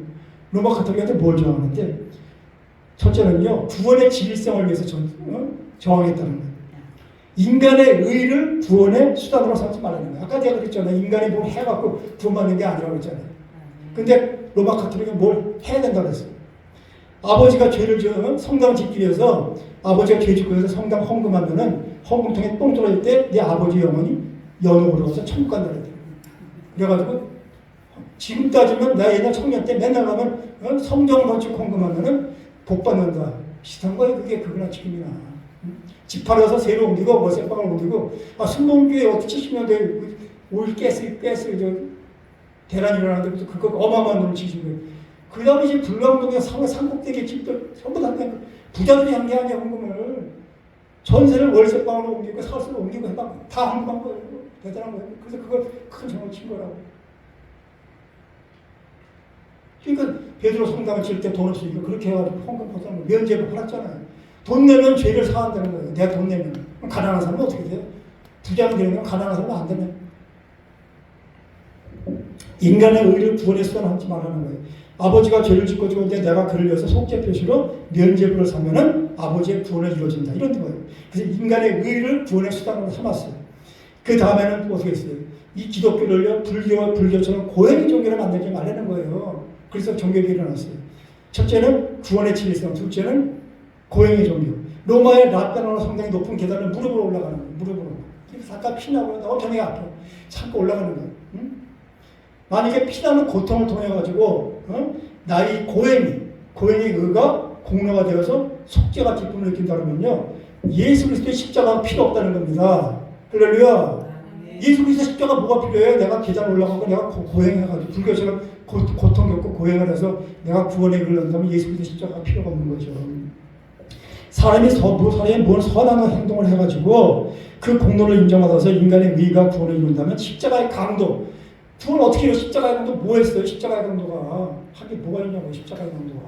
로마 카톨릭한테 뭘 저항하는데 첫째는요 구원의 진실성을 위해서 저항했다는 거예요. 인간의 의를 구원의 수단으로 삼지 말라는 거예요. 아까 제가 그랬잖아요. 인간이 뭘 해갖고 구원받는 게 아니라고 그랬잖아요. 근데 로마 카톨릭은 뭘 해야 된다고 그랬어요. 아버지가 죄를 지으면 성당 짓기 위해서 아버지가 죄 짓고 해서 성당 헌금하면은 헌금통에 똥 떨어질 때 네 아버지 영혼이 연옥으로 가서 천국 간다 그랬대요. 그래가지고 지금 따지면 나 옛날 청년 때 맨날 가면 성경 건축 헌금하면은 복 받는다. 비슷한 거예요. 그게 그거나 지금이나. 집 팔아서 새로 옮기고 월세방을 옮기고 순봉교회 70년대에 오일 가스 대란이 일어나는데 그거 어마어마한 돈을 지신 거예요. 그 다음에 지금 불광동에 산꼭대기 집들 전부 다 그냥 부자들이 한 게 아니야. 헌금을 전세를 월세방으로 옮기고 사수로 옮기고 해봐 다 헌금한 거예요. 대단한 거예요. 그래서 그걸 큰 정을 친 거라고. 그러니까 베드로 성당을 지을 때 돈 없으니까 그렇게 해가지고 헌금 보상을 면제를 받았잖아요. 돈 내면 죄를 사한다는 거예요. 내가 돈 내면. 그럼 가난한 사람은 어떻게 돼요? 부자는 되면 가난한 사람은 안 되면. 인간의 의를 구원의 수단을 하지 말라는 거예요. 아버지가 죄를 짓고 죽었는데 내가 그를 위해서 속죄 표시로 면죄부를 사면은 아버지의 구원을 이루어진다. 이런 거예요. 그래서 인간의 의를 구원의 수단으로 삼았어요. 그 다음에는 어떻게 했어요? 이 기독교를요, 불교처럼 고행의 종교를 만들지 말라는 거예요. 그래서 종교가 일어났어요. 첫째는 구원의 진리성, 둘째는 고행의 종교. 로마의 라떼나노 성당이 높은 계단을 무릎으로 올라가는 거예요. 무릎으로. 잠깐 피나고 엄청나게 아파. 참고 올라가는 거예요. 응? 만약에 피나는 고통을 통해 가지고 나의 고행의 의가 공로가 되어서 속죄가 기쁨을 느낀다 그러면요 예수 그리스도의 십자가가 필요 없다는 겁니다. 할렐루야. 예수 그리스도 십자가 뭐가 필요해요? 내가 계단 올라가고 내가 고행해가지고 불교처럼 고통 겪고 고행을 해서 내가 구원의 의를 얻는다면 예수 그리스도 십자가가 필요가 없는 거죠. 사람이 뭔 선한 행동을 해가지고 그 공로를 인정받아서 인간의 의가 구원을 이룬다면 십자가의 강도 그걸 어떻게 해요? 십자가의 강도 뭐 했어요? 십자가의 강도가 하긴 뭐가 있냐고. 십자가의 강도가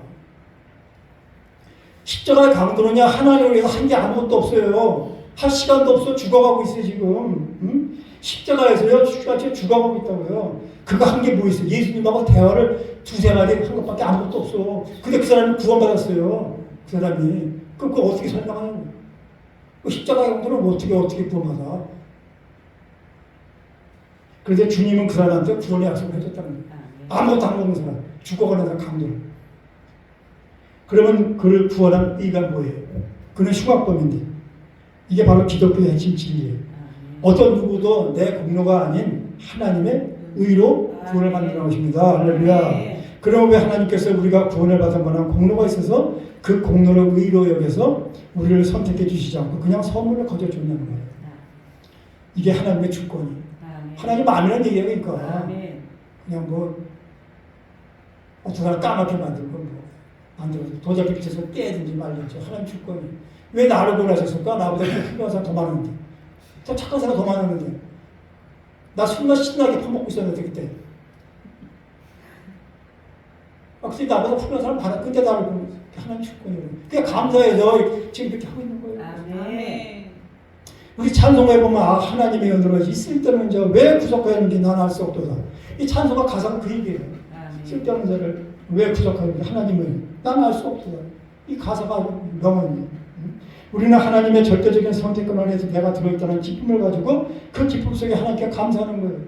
십자가의 강도는요 하나님을 위해서 한 게 아무것도 없어요. 할 시간도 없어. 죽어가고 있어요 지금. 응? 십자가에서요 죽어가고 있다고요. 그거 한 게 뭐 있어요? 예수님하고 대화를 두세 마디 한 것밖에 아무것도 없어. 근데 그 사람이 구원받았어요. 그 사람이 그걸 어떻게 설명하냐고. 그 십자가의 강도는 어떻게 구원받아? 그런데 주님은 그 사람한테 구원의 약속을 해줬다는 거예요. 아무것도 안 먹는 사람, 죽어가는 강도를. 그러면 그를 구원한 의가 뭐예요? 그는 흉악범인데 이게 바로 기독교의 핵심 진리예요. 어떤 누구도 내 공로가 아닌 하나님의 의로 구원을 받는 것입니다. 할렐루야. 그러면 왜 하나님께서 우리가 구원을 받은 만한 공로가 있어서 그 공로를 의로 여겨서 우리를 선택해 주시지 않고 그냥 선물을 거저 준다는 거예요. 이게 하나님의 주권이에요. 하나님 아니라는 얘기예요. 그러니까 그냥 뭐 어떤 사람 까맣게 만들고 만들어서 도자기 빛에서 떼든지 말든지 하나님 주권이 왜 나를 보내셨을까? 나보다 훌륭한 사람 더 많은데 더 착한 사람 더 많았는데 나 술만 신나게 퍼먹고 있었는데 그때 확실히 나보다 훌륭한 사람 많아. 근데 나를 보내 하나님 주권이에요. 그냥 감사해서 지금 이렇게 하고 있는 거예요. 아멘. 우리 찬송가에 보면 하나님의 은혜로 쓸데없는 자 왜 구속하였는지 난 알 수 없도다. 이 찬송가 가사가 그 얘기예요. 쓸데없는 자를 왜 구속하였는지 하나님은 난 알 수 없도다. 이 가사가 명언이에요. 우리는 하나님의 절대적인 선택권 안에서 내가 들어있다는 기쁨을 가지고 그 기쁨 속에 하나님께 감사하는 거예요.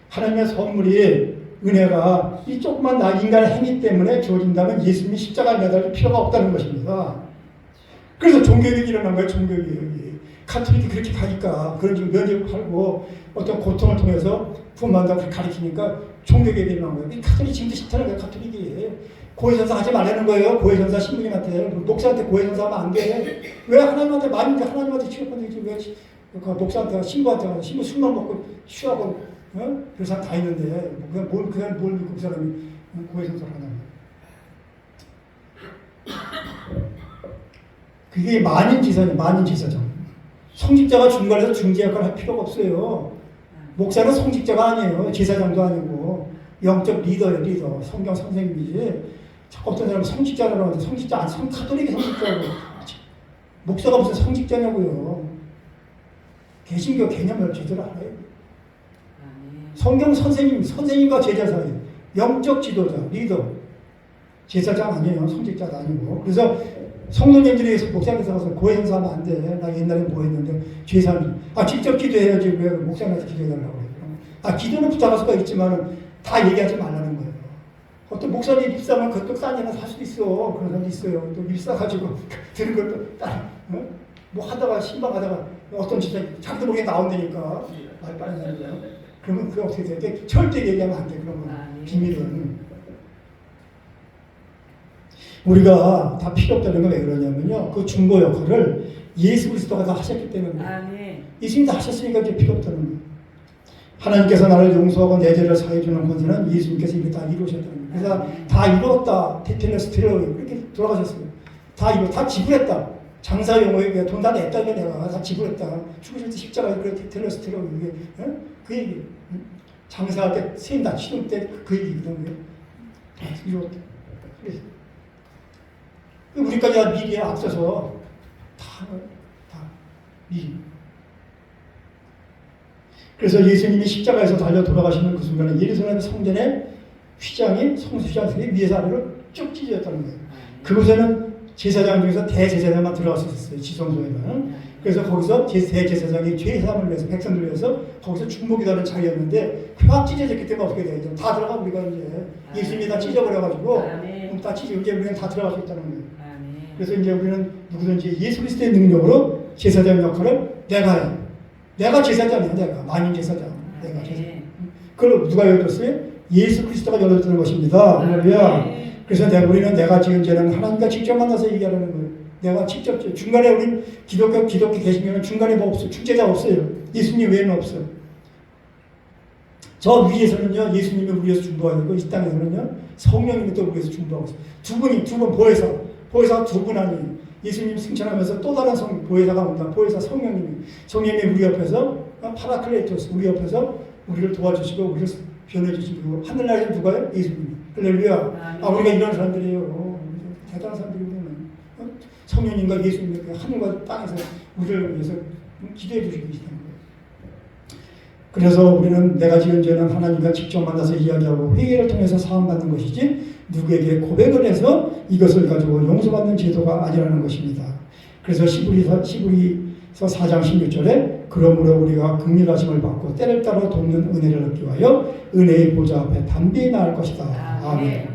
하나님의 선물이 은혜가 이 조그만 나 인간의 행위 때문에 주어진다면 예수님이 십자가에 매달릴 필요가 없다는 것입니다. 그래서 종교개혁이 일어난 거예요. 종교개혁이. 카톨릭이 그렇게 가니까 그런 지금 면접을 팔고 어떤 고통을 통해서 부모한다고 그렇게 가르치니까 종교개혁이 일어난 거예요. 카톨릭 지금도 싫다는 거예요. 카톨릭이. 고해전사 하지 말라는 거예요. 고해전사 신부님한테. 목사한테 고해전사 하면 안 돼. 왜 하나님한테 많은데 하나님한테 취업하는 거지. 왜 목사한테 신부한테 신부 술만 먹고 취하고 그 사람 다 있는데 그냥 뭘 믿고 그 사람이 고해전사를 하냐. 그게 만인지사죠. 만인지사죠. 성직자가 중간에서 중재 역할을 할 필요가 없어요. 목사는 성직자가 아니에요. 제사장도 아니고 영적 리더예요. 리더. 성경 선생님이지. 어떤 사람은 성직자라고 하는데 성직자 아니 카톨릭이 성직자고 목사가 무슨 성직자냐고요. 개신교 개념을 제대로 알아요. 성경 선생님과 제자 사이 영적 지도자 리더 제사장 아니에요. 성직자도 아니고. 그래서 성도님들이 목사님께서 가서 고해전사하면 안 돼. 나 옛날에 뭐 했는데 죄사님 직접 기도해야지 왜 목사님한테 기도해달라고 그래요. 기도는 부탁할 수가 있지만 다 얘기하지 말라는 거예요. 어떤 목사님 입사하면 그것도 딴 얘기를 할 수도 있어. 그런 사람도 있어요. 또 입사가지고 들은 것도 뭐 하다가 신방하다가 어떤 진짜 자기도 모르게 나온다니까 말 빠른 사람이잖아. 그러면 그게 어떻게 돼? 절대 얘기하면 안 돼. 그런 건 비밀은. 우리가 다 필요 없다는 건 왜 그러냐면요. 그 중보 역할을 예수 그리스도가 다 하셨기 때문에. 예수님이 다 하셨으니까 이제 필요 없다는 거예요. 하나님께서 나를 용서하고 내 죄를 사해주는 권세는 예수님께서 이미 다 이루셨다는 거예요. 그래서 다 이루었다. 테텔레스테로 이렇게 돌아가셨어요. 다 지불했다. 장사 용어에 돈 다 냈다. 내가 다 지불했다. 죽으실 때 십자가에 그래 테텔레스테로 이게 그 얘기. 장사할 때 세임 다 치를 때 그 얘기거든요. 이루었다. 우리까지 미리에 앞서서 다 미리. 그래서 예수님이 십자가에서 달려 돌아가시는 그 순간에 예루살렘 성전의 휘장이 성수장들이 위에서 아래로 쭉 찢어졌다는 거예요. 그곳에는 제사장 중에서 대제사장만 들어갈 수 있었어요. 지성소에는. 그래서 거기서 대제사장이 죄사함을 위해서 백성들을 위해서 거기서 중보기도하는 자리였는데 확 찢어졌기 때문에 어떻게 돼요? 다 들어가 우리가 이제 예수님이 다 찢어버려가지고 다 찢어 이제 우리는 다 들어갈 수 있다는 거예요. 그래서 이제 우리는 누구든지 예수 그리스도의 능력으로 제사장 역할을 내가 해. 내가 제사장이야. 내가 만인 제사장. 내가 제사장. 그걸 누가 열어줬어요? 예수 그리스도가 열어줬다는 것입니다. 할렐루야. 그래서 우리는 내가 지은 죄는 하나님과 직접 만나서 얘기하라는 거예요. 내가 직접 중간에 우리 기독교 계시면 중간에 뭐 없어요. 중재자 없어요. 예수님 외에는 없어요. 저 위에서는요 예수님이 우리 위해서 중보하고 이 땅에서는요 성령님이 또 우리 위해서 중보하고 있어요. 두 분 보혜사 두 분 아니에요. 예수님 승천하면서 또 다른 보혜사가 온다. 보혜사 성령님이 우리 옆에서 파라클레이토스 우리 옆에서 우리를 도와주시고 우리를 변해주시고 하늘나라에 누가요? 예수님. 할렐루야. 우리가 이런 사람들이에요. 대단한 사람들이면 성령님과 예수님이 하늘과 땅에서 우리를 위해서 기도해 주시고 계시다는 거예요. 그래서 우리는 내가 지은 죄는 하나님과 직접 만나서 이야기하고 회개를 통해서 사함받는 것이지 누구에게 고백을 해서 이것을 가지고 용서받는 제도가 아니라는 것입니다. 그래서 시브리서 4장 16절에 그러므로 우리가 긍휼하심을 받고 때를 따라 돕는 은혜를 얻기 위하여 은혜의 보좌 앞에 담대히 나갈 것이다. 아멘.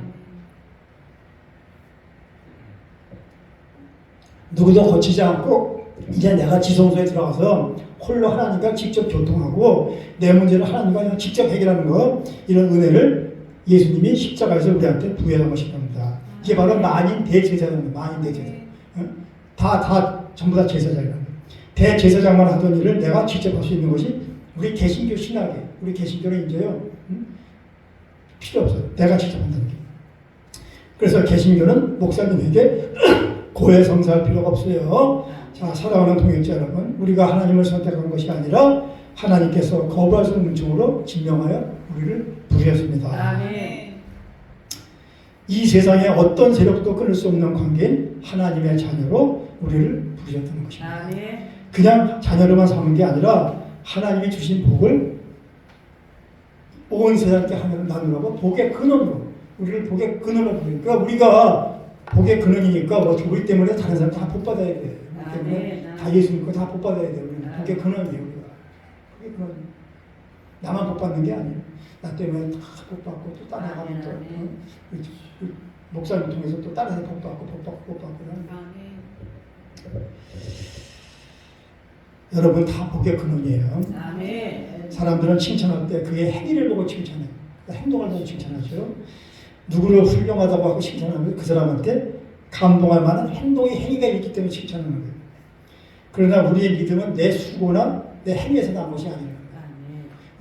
누구도 거치지 않고 이제 내가 지성소에 들어가서 홀로 하나님과 직접 교통하고 내 문제를 하나님과 직접 해결하는 것 이런 은혜를 예수님이 십자가에서 우리한테 부여한 것입니다. 이게 바로 만인 대제사장입니다. 만인 대제사장. 다 전부 다 제사장이라는 거예요. 대제사장만 하던 일을 내가 직접 할 수 있는 것이 우리 개신교 신학이에요. 우리 개신교는 이제요 필요 없어요. 내가 직접 한다는 게. 그래서 개신교는 목사님에게 고해 성사할 필요가 없어요. 자, 사랑하는 동역자 여러분, 우리가 하나님을 선택한 것이 아니라 하나님께서 거부할 수 없는 은총으로 증명하여 우리를 부르셨습니다. 아멘. 이 세상에 어떤 세력도 끊을 수 없는 관계인 하나님의 자녀로 우리를 부르셨다는 것입니다. 아멘. 그냥 자녀로만 삼은 게 아니라 하나님이 주신 복을 온 세상께 하나님 나누라고 복의 근원으로 우리를 복의 근원으로 부르니까 우리가 복의 근원이니까 뭐 우리 때문에 다른 사람 다 복 받아야 돼. 우리 때문에 다 예수 믿고 다 복 받아야 돼. 우리는 복의 근원이에요. 우리가. 복의 근원. 나만 복 받는 게 아니에요. 나 때문에 다 복 받고 또 다른 사람이 또 목사님 통해서 또 다른 사람 복 받고 복 받고 복 받고. 여러분 다 복의 근원이에요. 사람들은 칭찬할 때 그의 행위를 보고 칭찬해요. 행동을 보고 칭찬하죠. 누구를 훌륭하다고 하고 칭찬하면 그 사람한테 감동할 만한 행위가 있기 때문에 칭찬하는 거예요. 그러나 우리의 믿음은 내 수고나 내 행위에서 난 것이 아니에요.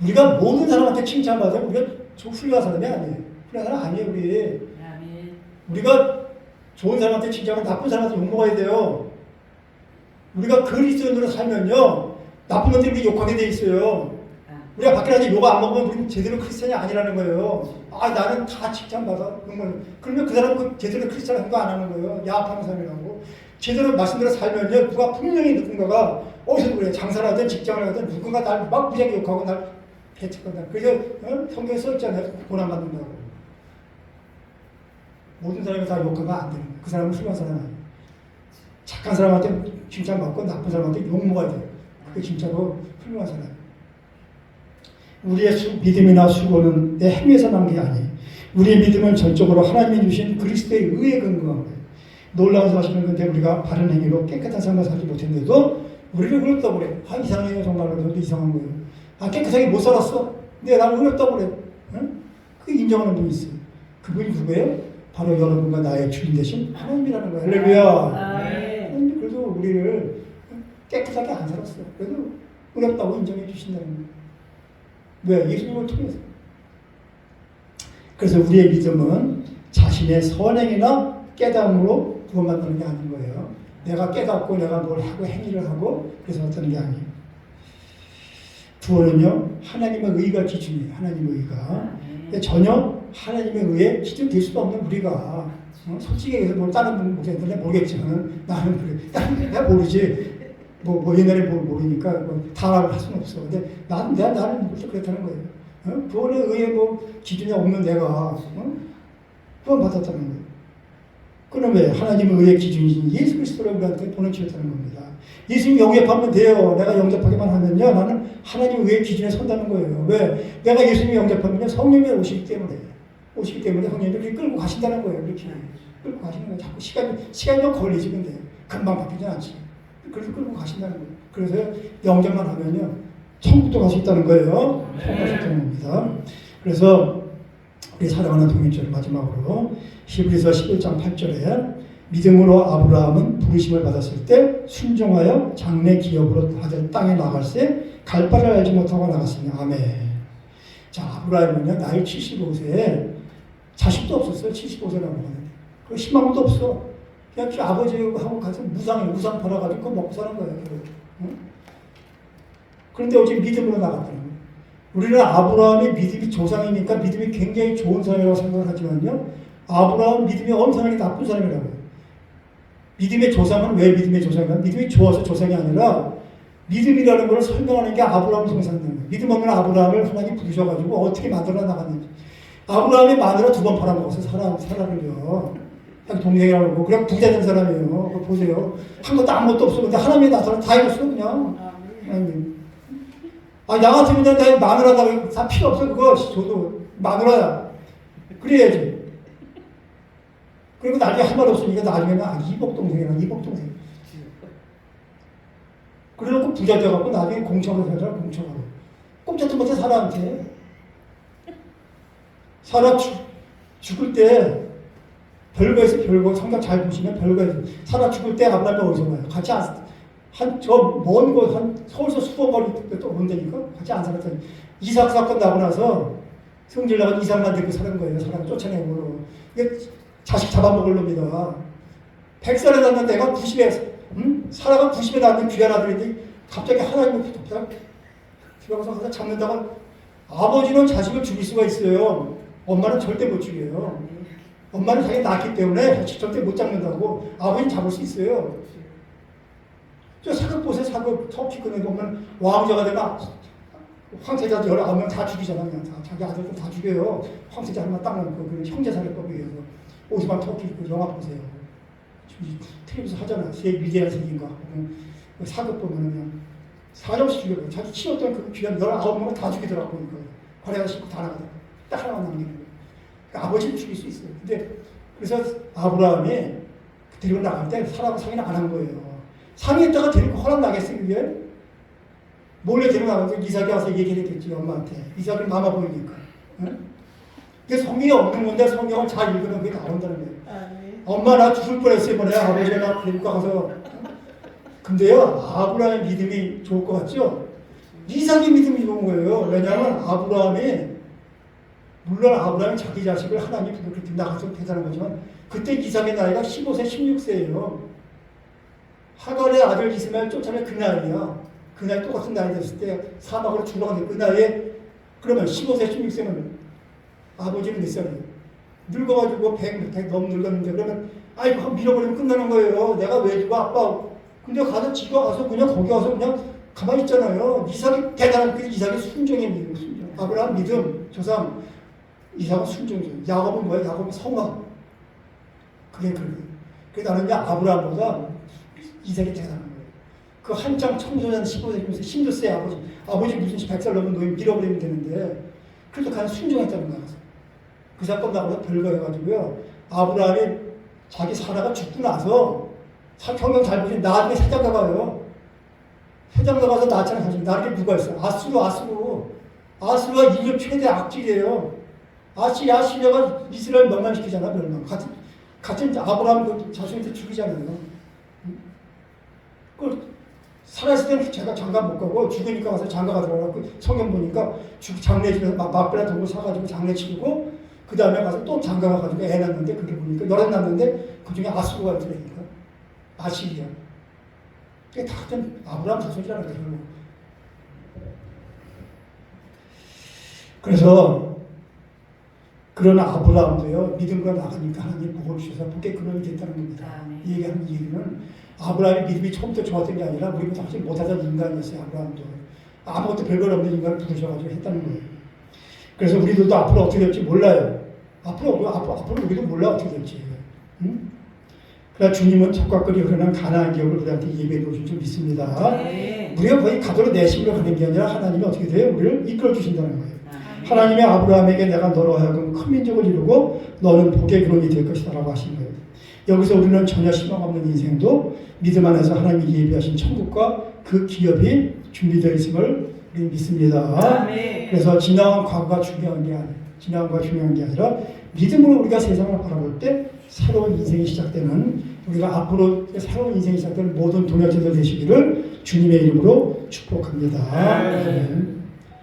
우리가 모든 사람한테 칭찬받으면 우리가 훌륭한 사람이 아니에요. 훌륭한 사람 아니에요. 우리가 좋은 사람한테 칭찬하면 나쁜 사람한테 욕먹어야 돼요. 우리가 그리스도인으로 살면요 나쁜 놈들이 우리 욕하게 돼 있어요. 우리가 밖에 나가서 욕 안 먹으면 우리는 제대로 크리스찬이 아니라는 거예요. 아 나는 다 칭찬받아. 그러면 그 사람은 제대로 크리스찬 행동 안 하는 거예요. 야합하는 사람이라고. 제대로 말씀대로 살면요 누가 분명히 누군가가 어디서 그래 장사를 하든 직장을 하든 누군가 날 막 무지하게 욕하고 날 배척한다. 그래서 성경에 써있잖아요. 고난받는다고. 모든 사람이 다 욕하면 안 되는 거예요. 그 사람은 훌륭한 사람 아니에요. 착한 사람한테 칭찬받고 나쁜 사람한테 욕먹어야 돼요. 그게 진짜로 훌륭한 사람이에요. 우리의 믿음이나 수고는 내 행위에서 난 게 아니에요. 우리의 믿음은 전적으로 하나님이 주신 그리스도의 의에 근거한 거예요. 놀라운 사실은 근데 우리가 바른 행위로 깨끗한 삶을 살지 못했는데도 우리를 의롭다고 그래. 아 이상해요. 정말로 저도 이상한 거예요. 아 깨끗하게 못 살았어. 근데 나를 의롭다고 그래. 응? 그 인정하는 분이 있어요. 그분이 누구예요? 바로 여러분과 나의 주인 되신 하나님이라는 거예요. 할렐루야. 그래도 우리를 깨끗하게 안 살았어. 그래도 의롭다고 인정해 주신다는 거예요. 왜? 예수님을 통해서. 그래서 우리의 믿음은 자신의 선행이나 깨달음으로 구원받는 게 아닌 거예요. 내가 깨닫고 내가 뭘 하고 행위를 하고 그래서 어떠는 게 아니에요. 구원은요 하나님의 의가 기준이에요. 하나님의 의가. 전혀 하나님의 의에 기준 될 수도 없는 우리가 솔직히 얘기해서 뭐 다른 목사님들은 모르겠지만 나는 그래. 내가 모르지. 뭐 옛날에 모르니까 당합을 할 수는 없어. 근데 나는 그렇다는 거예요. 구원의 의에 기준이 없는 내가 구원 받았다는 거예요. 그럼 왜? 하나님의 의의 기준이신 예수 그리스도를 우리한테 보내주셨다는 겁니다. 예수님 영접하면 돼요. 내가 영접하기만 하면요 나는 하나님의 의의 기준에 선다는 거예요. 왜? 내가 예수님 영접하면요 성령이 오시기 때문에 성령이 이렇게 끌고 가신다는 거예요. 이렇게 끌고 가시는 거예요. 자꾸 시간이 좀 걸리지 근데 금방 바뀌지 않지. 그래서 끌고 가신다는 거예요. 그래서 영접만 하면요 천국도 갈 수 있다는 거예요. 천국 갈 수 있다는 겁니다. 그래서 우리 사랑하는 동일절 마지막으로 히브리서 11장 8절에 믿음으로 아브라함은 부르심을 받았을 때 순종하여 장래 기업으로 받은 땅에 나갈새 갈 바를 알지 못하고 나갔으니 아멘. 자 아브라함은요 나이 75세에 자식도 없었어요. 75세라고 하는데 그 희망도 없어. 그냥 아버지하고 가서 우상 팔아가지고 그거 먹고 사는 거예요. 응? 그런데 어제 믿음으로 나갔다는 거예요. 우리는 아브라함이 믿음이 조상이니까 믿음이 굉장히 좋은 사람이라고 생각을 하지만요. 아브라함은 믿음이 엄청나게 나쁜 사람이라고 해요. 믿음의 조상은 왜 믿음의 조상인가? 믿음이 좋아서 조상이 아니라 믿음이라는 걸 설명하는 게 아브라함 성산되는 거예요. 믿음 없는 아브라함을 하나님 부르셔가지고 어떻게 만들어 나갔는지. 아브라함이 마누라 2번 팔아먹었어요. 사람을요. 동생이라고 그러고 그냥 부자 된 사람이에요. 그거 보세요. 한 것도 아무것도 없어. 근데 하나님이 나타나 다 해줬어 그냥. 나 같으면 내 마누라다 다 필요 없어 그거. 저도 마누라야. 그래야지. 그리고 나중에 할 말 없으니까 나중에는 이복 동생. 그래놓고 부자 돼갖고 나중에 공청으로 살잖아. 공청으로. 꼼짝도 못해 사라한테. 사라 죽을 때 별거에서 별거 성경 잘 보시면 별거에서 사라 죽을 때 아브라함이 어디서 와요? 같이 저 먼 곳 서울서 수원 거리 또 온다니까 같이 안 살았더니 이삭 사건 나고 나서 성질 나가 이삭만 데리고 사는 거예요. 사람 쫓아내고 이게 자식 잡아먹을 놈이다. 100살에 낳는 애가 90에 사라가 90에 낳는 귀한 아들인데 갑자기 하나님을 들어가서 잡는다가 아버지는 자식을 죽일 수가 있어요. 엄마는 절대 못 죽여요. 엄마는 자기 낳기 때문에 절대 못 잡는다고. 아버지는 잡을 수 있어요. 저 사극 보세요. 사극 터키 끄는 보면 왕자가 되면 황태자 19명 다 죽이잖아. 그냥 자기 아들들 다 죽여요. 황태자 하나 딱 놓고 그 형제살인법에 의해서 오스만 터키 그 영화 보세요. 텔레비전 하잖아. 세계 위대한 세계인가. 사극 보면은 그냥 사정씩 죽여요. 자기 키웠던 그 귀한 19명을 다 죽이더라고. 그러니까 관에다 싣고 다 나가더라고. 딱 하나만 남기는 거예요. 그러니까 아버지를 죽일 수 있어요. 근데 그래서 아브라함이 데리고 나갈 때 사람 상의는 안 한 거예요. 상의했다가 데리고 허락 나겠어요, 그게? 몰래 데리고 나가서 이삭이 와서 얘기했겠지, 엄마한테. 이삭이 마마 보이니까. 응? 이게 성경이 없는 건데 성경을 잘 읽으면 그게 나온다는 거예요. 아, 네. 엄마 나 죽을 뻔했어요, 이번에 아버지가 나 데리고 가서. 근데요, 아브라함의 믿음이 좋을 것 같죠? 이삭의 믿음이 좋은 거예요. 왜냐하면 물론 아브라함이 자기 자식을 하나님 그렇게 나가서 대단한 거지만, 그때 이삭의 나이가 15세, 16세예요. 하갈의 아들 이스마엘 쫓아낸 그 나이야. 그 나이 똑같은 나이 됐을 때 사막으로 출렁하는 그 나이에, 그러면 15세, 16세면 아버지는 몇 살이에요? 늙어가지고 100 너무 늙었는데, 그러면 아이고 밀어버리면 끝나는 거예요. 내가 왜 죽어 아빠. 근데 가서 지가 가서 그냥 거기 와서 그냥 가만히 있잖아요. 이삭이 대단한, 그 이삭이 순종의 믿음, 순종. 아브라함 믿음, 조상. 이삭은 순종이죠. 야곱은 뭐야? 야곱은 성화. 그게 그래요. 그래서 나는 아브라함보다 이삭이 대단한 거예요. 그 한창 청소년 15세, 16세 아버지 무슨 100살 넘은 노인 밀어버리면 되는데, 그래도 그냥 순종했다는 거야. 그 사건 나고서 별거 해가지고요. 아브라함이 자기 사라가 죽고 나서, 성경 잘 보시면 나중에 세장 가봐요. 세장 가봐서 낳잖아요. 사실 나중에 누가 있어요? 아수르가 인류 최대 악질이에요. 아시리아가 이스라엘 멸망시키잖아, 멸망. 같은 아브라함 그 자손한테 죽이잖아요. 그 살아있을 때는 제가 장가 못 가고, 죽으니까 가서 장가가 들어가고, 성경 보니까 장례 치면서 막베라 동물 사가지고 장례 치르고, 그 다음에 가서 또 장가 가가지고 애 낳는데, 그게 보니까 여럿 낳는데 그 중에 아수르가 있더라니까. 아시리아. 그게 다 같은 아브라함 자손이라는 거죠. 그래서 그러나 아브라함도요, 믿음으로 나가니까 하나님 복을 주셔서 복의 근원이 됐다는 겁니다. 이 얘기하는 얘기는 아브라함의 믿음이 처음부터 좋았던 게 아니라 우리보다 훨씬 못하던 인간이었어요. 아브라함도 아무것도 별걸 없는 인간을 부르셔가지고 했다는 거예요. 그래서 우리들도 앞으로 어떻게 될지 몰라요. 앞으로 우리도 몰라 어떻게 될지. 응? 그러나 주님은 젖과꿀이 흐르는 가나안 기업을 우리한테 예배해 놓으신 줄 믿습니다. 네. 우리가 거의 가도로 내심으로 가는 게 아니라 하나님이 어떻게 돼요? 우리를 이끌어 주신다는 거예요. 하나님의 아브라함에게 내가 너로 하여금 큰 민족을 이루고 너는 복의 근원이 될 것이다 라고 하신 거예요. 여기서 우리는 전혀 희망 없는 인생도 믿음 안에서 하나님이 예비하신 천국과 그 기업이 준비되어 있음을 우리 믿습니다. 그래서 지나온 과거가 중요한 게 아니라 믿음으로 우리가 세상을 바라볼 때 새로운 인생이 시작되는, 우리가 앞으로 새로운 인생이 시작되는 모든 동역자들 되시기를 주님의 이름으로 축복합니다.